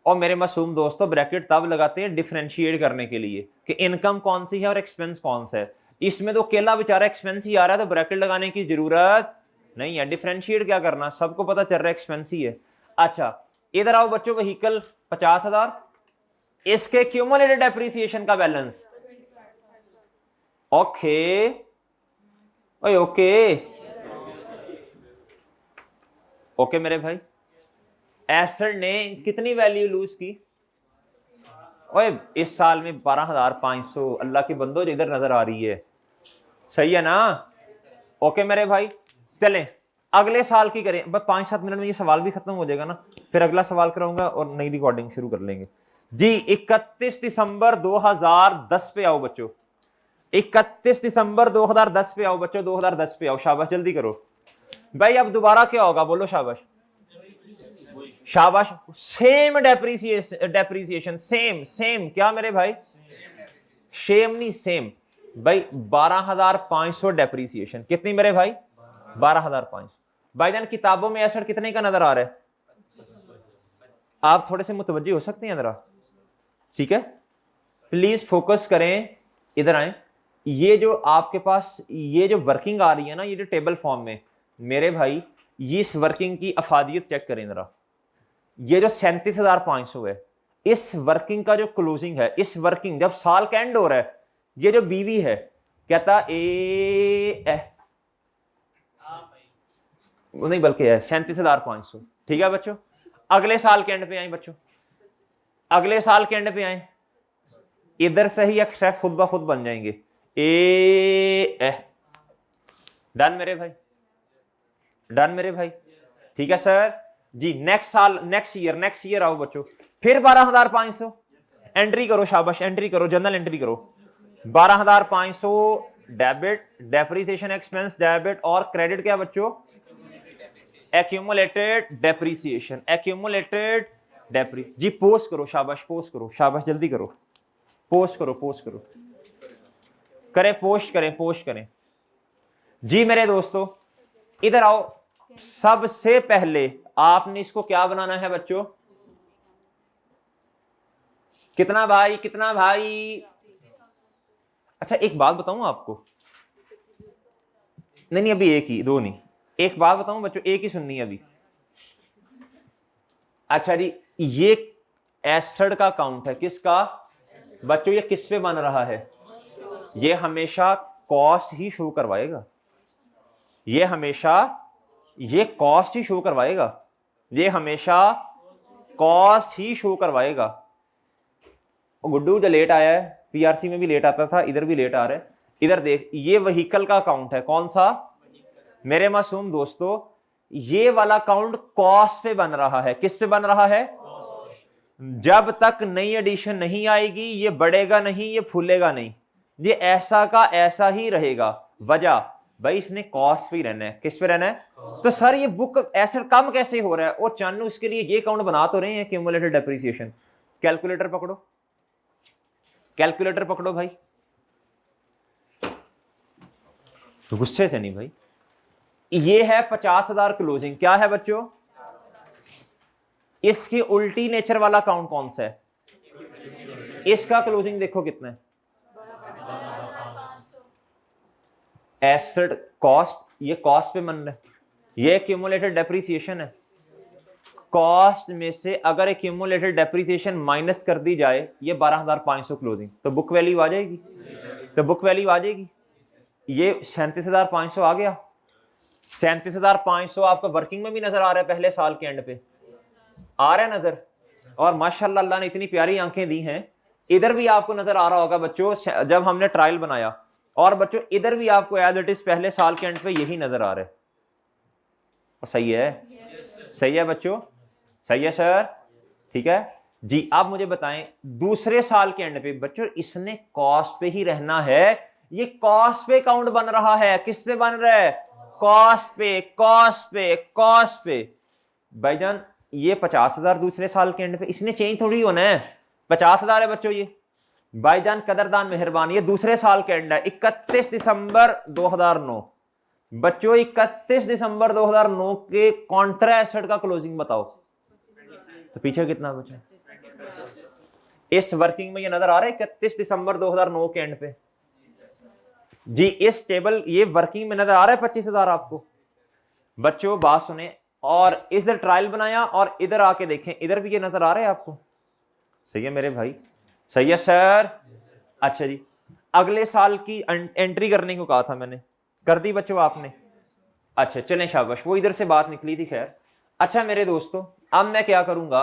और मेरे मासूम दोस्तों ब्रैकेट तब लगाते हैं डिफरेंशिएट करने के लिए कि इनकम कौन सी है और एक्सपेंस कौन सा है। इसमें तो अकेला बेचारा एक्सपेंस ही आ रहा है तो ब्रैकेट लगाने की जरूरत नहीं है। डिफरेंशिएट क्या करना, सबको पता चल रहा है एक्सपेंस ही है। अच्छा इधर आओ बच्चों, व्हीकल 50,000, इसके क्यूमुलेटेड डेप्रिसिएशन का बैलेंस, ओके ओके ओके मेरे भाई, एसेट ने कितनी वैल्यू लूज की? ओए इस साल में 12,500, अल्लाह के बंदो जो इधर नजर आ रही है, सही है ना? ओके मेरे भाई, चलें अगले साल की करें। बस 5-7 मिनट में ये सवाल भी खत्म हो जाएगा ना, फिर अगला सवाल कराऊंगा और नई रिकॉर्डिंग शुरू कर लेंगे जी। 31 दिसंबर 2010 पे आओ बच्चों, 31 दिसंबर 2010 पे आओ बच्चों, 2010 पे आओ, शाबाश जल्दी करो भाई। अब दोबारा क्या होगा, बोलो शाबाश शाबाश। सेम डेप्रीसिएशन, सेम क्या मेरे भाई? सेम नहीं, सेम भाई। 12,500 डेप्रीसिएशन, कितनी मेरे भाई? 12,500। भाईजान किताबों में एसेट कितने का नजर आ रहा है? आप थोड़े से मुतवज्जी हो सकते हैं जरा, ठीक है? प्लीज फोकस करें, इधर आए। ये जो आपके पास ये जो वर्किंग आ रही है ना, ये जो टेबल फॉर्म में मेरे भाई, ये इस वर्किंग की अफादियत चेक करें जरा। ये जो 37,500 है, इस वर्किंग का जो क्लोजिंग है, इस वर्किंग जब साल का एंड हो रहा है, ये जो बीवी है कहता नहीं बल्कि है 37,500। ठीक है बच्चों? अगले साल के एंड पे आए बच्चों, अगले साल के एंड पे आए, इधर से ही एक्सट्रैक्ट खुद ब खुद बन जाएंगे। डन मेरे भाई, डन मेरे भाई, ठीक है सर जी। नेक्स्ट साल, नेक्स्ट ईयर आओ बच्चों, फिर 12,500 एंट्री करो, शाबाश एंट्री करो, जनरल एंट्री करो। 12,500 डेबिट, डेप्रिसिएशन एक्सपेंस डेबिट, और क्रेडिट क्या बच्चों? एक्यूमुलेटेड डेप्रिसिएशन, एक्यूमुलेटेड डेप्री जी। पोस्ट करो, शाबाश पोस्ट करो, शाबाश जल्दी करो, पोस्ट करो, पोस्ट करो, करें पोस्ट करें, पोस्ट करें जी। मेरे दोस्तों इधर आओ, सबसे पहले आपने इसको क्या बनाना है बच्चों? कितना भाई, कितना भाई? अच्छा एक बात बताऊं आपको, नहीं अभी एक ही, दो नहीं, एक बात बताऊं बच्चों, एक ही सुननी है अभी। अच्छा जी, ये एसेट का काउंट है, किसका बच्चों? ये किस पे बन रहा है? ये हमेशा कॉस्ट ही शो करवाएगा, ये हमेशा ये कॉस्ट ही शो करवाएगा, ये हमेशा कॉस्ट ही शो करवाएगा। गुड्डू जो लेट आया है, पीआरसी में भी लेट आता था, इधर भी लेट आ रहा है। इधर देख, ये व्हीकल का अकाउंट है, कौन सा मेरे मासूम दोस्तों? ये वाला अकाउंट कॉस्ट पे बन रहा है। किस पे बन रहा है? जब तक नई एडिशन नहीं आएगी ये बढ़ेगा नहीं, ये फूलेगा नहीं, ये ऐसा का ऐसा ही रहेगा। वजह भाई इसने कॉस्ट पे ही रहना है। किस पे रहना है? तो सर ये बुक ऐसे कम कैसे हो रहा है? और चानू इसके लिए ये अकाउंट बना तो रहे हैं, क्यूमुलेटेड डेप्रिसिएशन। कैलकुलेटर पकड़ो, कैलकुलेटर पकड़ो भाई। तो गुस्से से नहीं भाई, ये है 50,000 क्लोजिंग। क्या है बच्चों? इसकी उल्टी नेचर वाला अकाउंट कौन सा है? इसका क्लोजिंग देखो कितना है? एसेट कॉस्ट, ये कॉस्ट पे बन रहा है, ये क्यूमुलेटेड डेप्रिसिएशन है। कॉस्ट में से अगर एक्यूमुलेटेड डेप्रिसिएशन माइनस कर दी जाए, ये 12,500 क्लोजिंग, तो बुक वैल्यू आ जाएगी। तो बुक वैल्यू आ जाएगी, ये 37,500 आ गया। 37,500 आपको वर्किंग में भी नजर आ रहा है, पहले साल के एंड पे आ रहा है नजर। और माशाल्लाह अल्लाह ने इतनी प्यारी आंखें दी हैं, इधर भी आपको नजर आ रहा होगा बच्चों, जब हमने ट्रायल बनाया। और बच्चों इधर भी आपको एज इट इज पहले साल के एंड पे यही नजर आ रहा है। और सही है, सही है बच्चों, सही है सर, ठीक है जी। आप मुझे बताएं दूसरे साल के एंड पे बच्चों इसने कॉस्ट पे ही रहना है। ये कॉस्ट पे अकाउंट बन रहा है। किस पे बन रहा है? कॉस्ट पे, कॉस्ट पे, कॉस्ट पे। भाईजान ये 50,000 दूसरे साल के एंड पे, इसने चेंज थोड़ी होना है। 50,000 है बच्चों ये। भाईजान कदरदान मेहरबानी, ये दूसरे साल के एंड है, 31 दिसंबर 2009। बच्चों 31 दिसंबर 2009 के कॉन्ट्रा एसेट का क्लोजिंग बताओ, तो पीछे कितना बचा? इस वर्किंग में ये नजर आ रहा है 31 दिसंबर 2009 के एंड पे जी। इस टेबल ये वर्किंग में नजर आ रहा है 25,000 आपको। बच्चों बात सुने, और इधर ट्रायल बनाया और इधर आके देखें, इधर भी ये नजर आ रहा है आपको। सही है मेरे भाई, सही है सर। अच्छा जी, अगले साल की एंट्री करने को कहा था मैंने, कर दी बच्चों आपने? अच्छा चलें शाबाश, वो इधर से बात निकली थी। खैर अच्छा मेरे दोस्तों, अब मैं क्या करूंगा,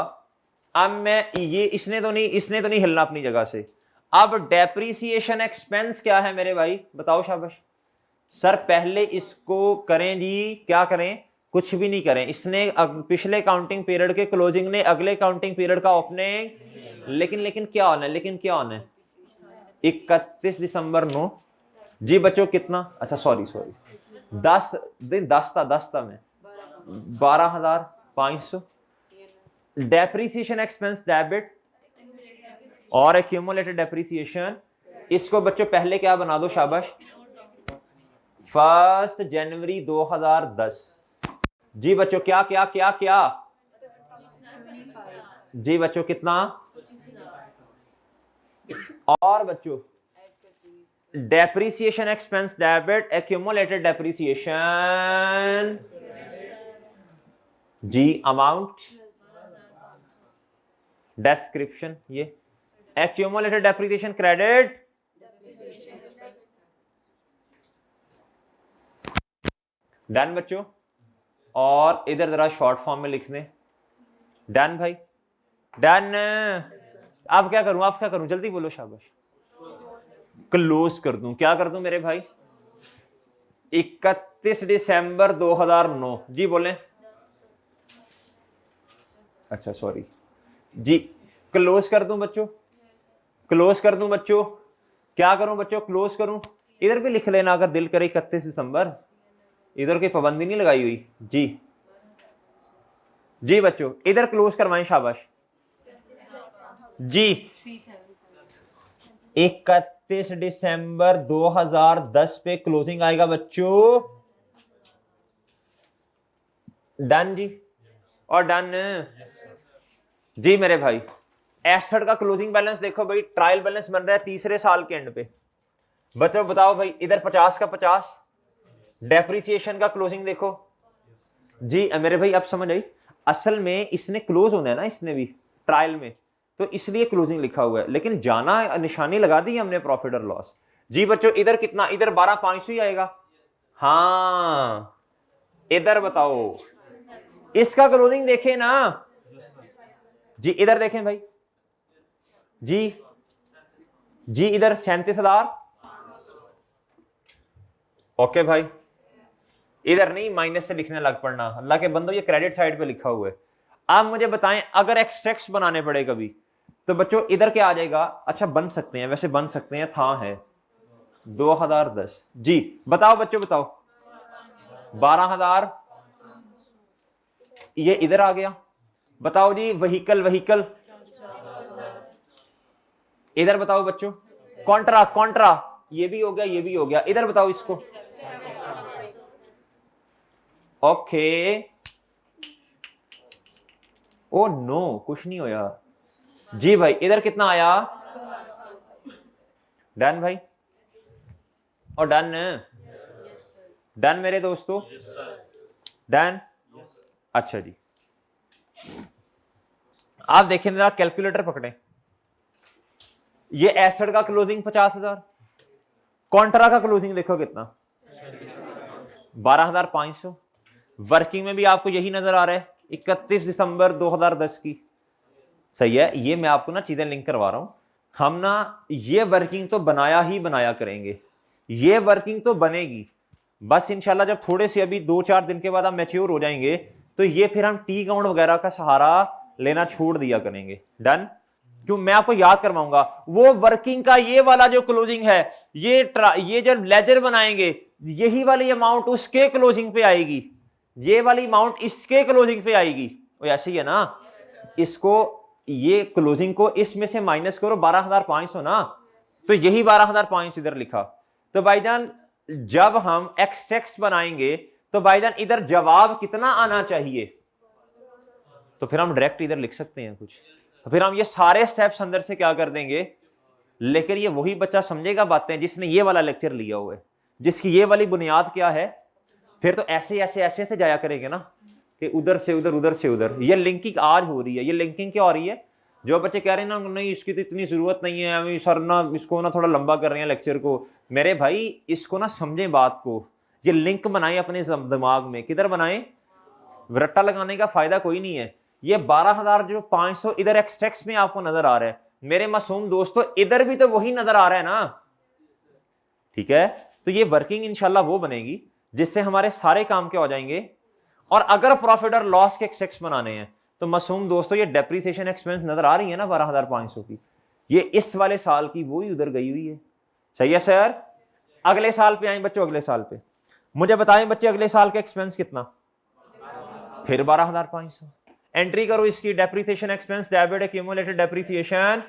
अब मैं ये इसने तो नहीं हिलना अपनी जगह से। अब डेप्रीसिएशन एक्सपेंस क्या है मेरे भाई, बताओ शाबाश। सर पहले इसको करें जी, क्या करें? कुछ भी नहीं करें। इसने पिछले काउंटिंग पीरियड के क्लोजिंग ने अगले काउंटिंग पीरियड का ओपनिंग, लेकिन क्या होना है? लेकिन क्या होना है? 31 दिसंबर 9 जी बच्चों कितना? अच्छा सॉरी 10 दिन, 10 था मैं, 12,500 डेप्रीसिएशन एक्सपेंस डेबिट और एक्यूमुलेटेड डेप्रीसिएशन। इसको बच्चों पहले क्या बना दो शाबाश, 1 जनवरी 2010 जी बच्चों। क्या क्या क्या क्या जी बच्चों कितना? और बच्चों depreciation expense debit accumulated depreciation जी, अमाउंट डिस्क्रिप्शन, ये एक्यूमुलेटेड डेप्रीसिएशन क्रेडिट डन बच्चों। और इधर जरा शॉर्ट फॉर्म में लिखने, डन भाई, डन। अब क्या करूं, आप क्या करूं, जल्दी बोलो शाबाश। क्लोज कर दूं, क्या कर दूं मेरे भाई? 31 दिसंबर 2009 जी बोलें। अच्छा सॉरी जी, क्लोज कर दूं बच्चों, क्लोज कर दूं बच्चों। क्या करूं बच्चों? क्लोज करूं। इधर भी लिख लेना अगर दिल करे 31 दिसंबर, इधर कोई पाबंदी नहीं लगाई हुई जी। जी बच्चों इधर क्लोज करवाएं शाबाश जी। 31 दिसंबर 2010 पे क्लोजिंग आएगा बच्चों। डन जी, और डन जी मेरे भाई। एसेट का क्लोजिंग बैलेंस देखो भाई, ट्रायल बैलेंस बन रहा है तीसरे साल के एंड पे। बच्चों बताओ भाई, इधर 50 का 50, डेप्रीसिएशन का क्लोजिंग देखो जी मेरे भाई। अब समझ आई, असल में इसने क्लोज होना है ना, इसने भी ट्रायल में, तो इसलिए क्लोजिंग लिखा हुआ है, लेकिन जाना निशानी लगा दी हमने प्रॉफिट और लॉस जी बच्चों। इधर कितना? इधर 12,500 ही आएगा। हाँ इधर बताओ, इसका क्लोजिंग देखें ना जी, इधर देखें भाई जी, जी इधर 37,000। ओके भाई, इधर नहीं माइनस से लिखने लग पड़ना, अल्लाह के बंदो ये क्रेडिट साइड पे लिखा हुआ है। आप मुझे बताएं अगर एक्सट्रैक्ट्स बनाने पड़े कभी तो बच्चों इधर क्या आ जाएगा? अच्छा बन सकते हैं, वैसे बन सकते हैं, था है 2010। जी बताओ बच्चों बताओ, 12,000 ये इधर आ गया। बताओ जी व्हीकल, व्हीकल इधर बताओ बच्चों, कॉन्ट्रा, कॉन्ट्रा ये भी हो गया, ये भी हो गया, इधर बताओ इसको। ओके ओ नो कुछ नहीं होया। जी भाई इधर कितना आया? डन भाई, और डन डन मेरे दोस्तों, डन। अच्छा जी आप देखें जरा, कैलकुलेटर पकड़ें। ये एसिड का क्लोजिंग 50,000, कॉन्ट्रा का क्लोजिंग देखो कितना 12,500। वर्किंग में भी आपको यही नजर आ रहा है 31 दिसंबर 2010 की। सही है, ये मैं आपको ना चीजें लिंक करवा रहा हूं। हम ना ये वर्किंग तो बनाया ही बनाया करेंगे, ये वर्किंग तो बनेगी। बस इंशाल्लाह जब थोड़े से अभी 2-4 दिन के बाद हम मैच्योर हो जाएंगे तो ये फिर हम टी काउंट वगैरह का सहारा लेना छोड़ दिया करेंगे। डन? क्यों? मैं आपको याद करवाऊंगा वो वर्किंग का ये वाला जो क्लोजिंग है, ये जब लेजर बनाएंगे यही वाली अमाउंट उसके क्लोजिंग पे आएगी, ये वाली अमाउंट इसके क्लोजिंग पे आएगी। वो ऐसे ही है ना, इसको ये क्लोजिंग को इसमें से माइनस करो 12,500 ना, तो यही 12,500 इधर लिखा। तो भाईजान जब हम एक्सट्रैक्ट्स बनाएंगे तो भाईजान इधर जवाब कितना आना चाहिए, तो फिर हम डायरेक्ट इधर लिख सकते हैं कुछ। तो फिर हम ये सारे स्टेप्स अंदर से क्या कर देंगे, लेकिन ये वही बच्चा समझेगा बातें जिसने ये वाला लेक्चर लिया हुआ है, जिसकी ये वाली बुनियाद क्या है। फिर तो ऐसे ऐसे ऐसे ऐसे जाया करेंगे ना कि उधर से उधर, उधर से उधर। ये लिंकिंग आज हो रही है। ये लिंकिंग क्या हो रही है? जो बच्चे कह रहे हैं ना नहीं इसकी तो इतनी जरूरत नहीं है, अभी सर ना इसको ना थोड़ा लंबा कर रहे हैं लेक्चर को, मेरे भाई इसको ना समझें बात को। ये लिंक बनाएं अपने दिमाग में। किधर बनाएं? रट्टा लगाने का फायदा कोई नहीं है। ये 12,500 इधर एक्सट्रैक्ट्स में आपको नजर आ रहा है, मेरे मासूम दोस्तों इधर भी तो वही नजर आ रहा है ना। ठीक है, तो ये वर्किंग इंशाल्लाह वो बनेगी जिससे हमारे सारे काम क्या हो जाएंगे। और अगर प्रॉफिट और लॉस के एक्सट्रैक्ट्स बनाने हैं तो मासूम दोस्तों ये डेप्रिसिएशन एक्सपेंस नजर आ रही है ना 12,500 की, ये इस वाले साल की वो ही उधर गई हुई है। सही है सर? अगले साल पे आए बच्चों, अगले साल पे मुझे बताएं बच्चे अगले साल का एक्सपेंस कितना? फिर 12,500। एंट्री करो इसकी, depreciation expense debit accumulated depreciation.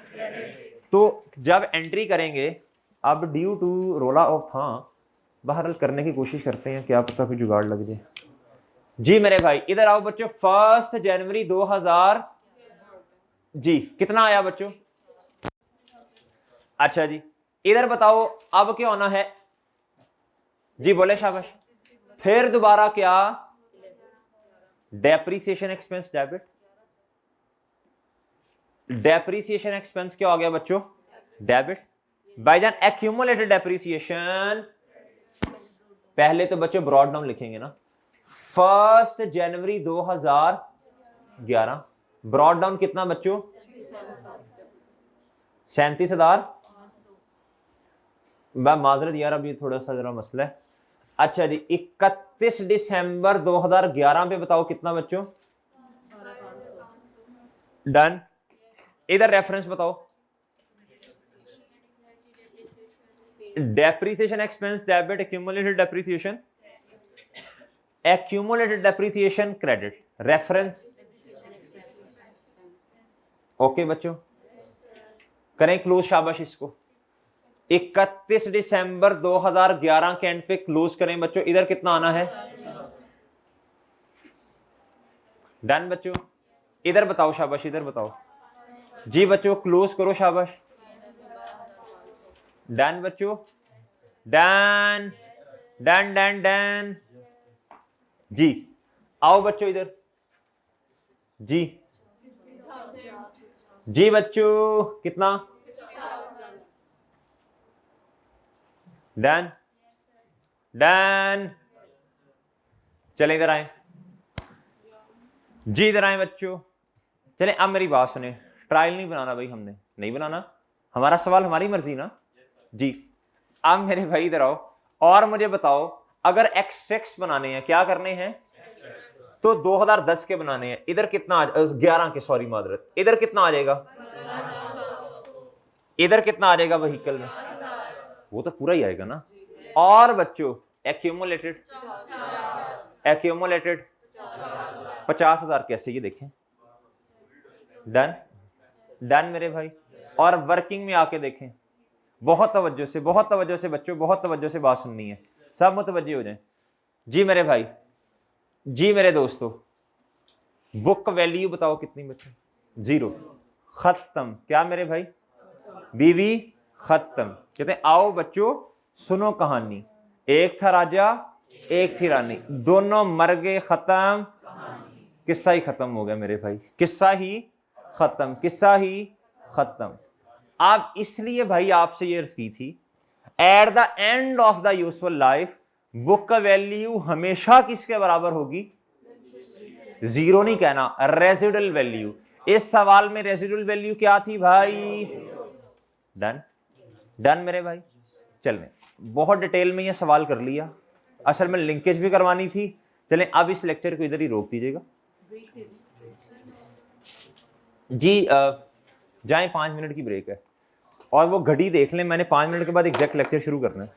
तो जब एंट्री करेंगे, अब ड्यू टू रोला ऑफ था, बहरहाल करने की कोशिश करते हैं, क्या पता कोई जुगाड़ लग जाए। जी मेरे भाई इधर आओ बच्चों, 1 जनवरी 2000 जी कितना आया बच्चों? अच्छा जी इधर बताओ अब क्या होना है? जी बोले शाबाश। फिर दोबारा क्या? Depreciation expense debit. Depreciation expense क्या हो गया बच्चों? डेबिट। भाईजान एक्यूमुलेटेड डेप्रिसिएशन, पहले तो बच्चों ब्रॉड डाउन लिखेंगे ना, 1 जनवरी 2011। ब्रॉड डाउन कितना बच्चों? 37,000। माजरत यार अभी थोड़ा सा जरा मसला है। अच्छा जी 31 दिसंबर 2011 पे बताओ कितना बच्चों? डन। इधर रेफरेंस बताओ, depreciation expense debit accumulated depreciation, accumulated depreciation credit, reference. Okay बच्चों करें क्लोज, शाबाश इसको। 31 दिसंबर 2011 के एंड पे क्लोज करें बच्चों। इधर कितना आना है? डन बच्चों। इधर बताओ शाबाश, इधर बताओ जी बच्चों, क्लोज करो शाबाश। डन बच्चों, डन डन डन डन। जी आओ बच्चों इधर। जी जी बच्चों कितना? Done done. चले इधर आए जी, इधर आए बच्चों। चले अब मेरी बात सुने, ट्रायल नहीं बनाना भाई, हमने नहीं बनाना। हमारा सवाल हमारी मर्जी ना जी। अब मेरे भाई इधर आओ और मुझे बताओ, अगर एक्सट्रैक्ट्स बनाने हैं, क्या करने हैं, तो 2010 के बनाने हैं। इधर कितना 11 के, सॉरी मादरत, इधर कितना आ जाएगा, इधर कितना आ जाएगा व्हीकल में, वो तो पूरा ही आएगा ना। और बच्चों एक्यूमुलेटेड 50,000 कैसे, ये देखें, डन डन मेरे भाई। और वर्किंग में आके देखें, बहुत तवज्जो से बच्चों, बहुत तवज्जो से बात सुननी है, सब मुतवज्जे हो जाएं जी मेरे भाई जी मेरे दोस्तों। बुक वैल्यू बताओ कितनी बच्चों, 0, खत्म। क्या मेरे भाई, बीवी खत्म। कहते हैं आओ बच्चों सुनो कहानी, एक था राजा एक थी रानी, दोनों मर गए, खत्म, किस्सा ही खत्म हो गया मेरे भाई, किस्सा ही खत्म। आप इसलिए भाई आपसे ये अर्ज की थी, at the end of the useful life book का वैल्यू हमेशा किसके बराबर होगी, 0 नहीं कहना, रेजिडुअल वैल्यू। इस सवाल में रेजिडुअल वैल्यू क्या थी भाई, डन डन मेरे भाई। चलें, बहुत डिटेल में ये सवाल कर लिया, असल में लिंकेज भी करवानी थी। चलें अब इस लेक्चर को इधर ही रोक दीजिएगा जी। जाएं, 5 मिनट की ब्रेक है, और वो घड़ी देख लें, मैंने 5 मिनट के बाद एग्जैक्ट लेक्चर शुरू करना है।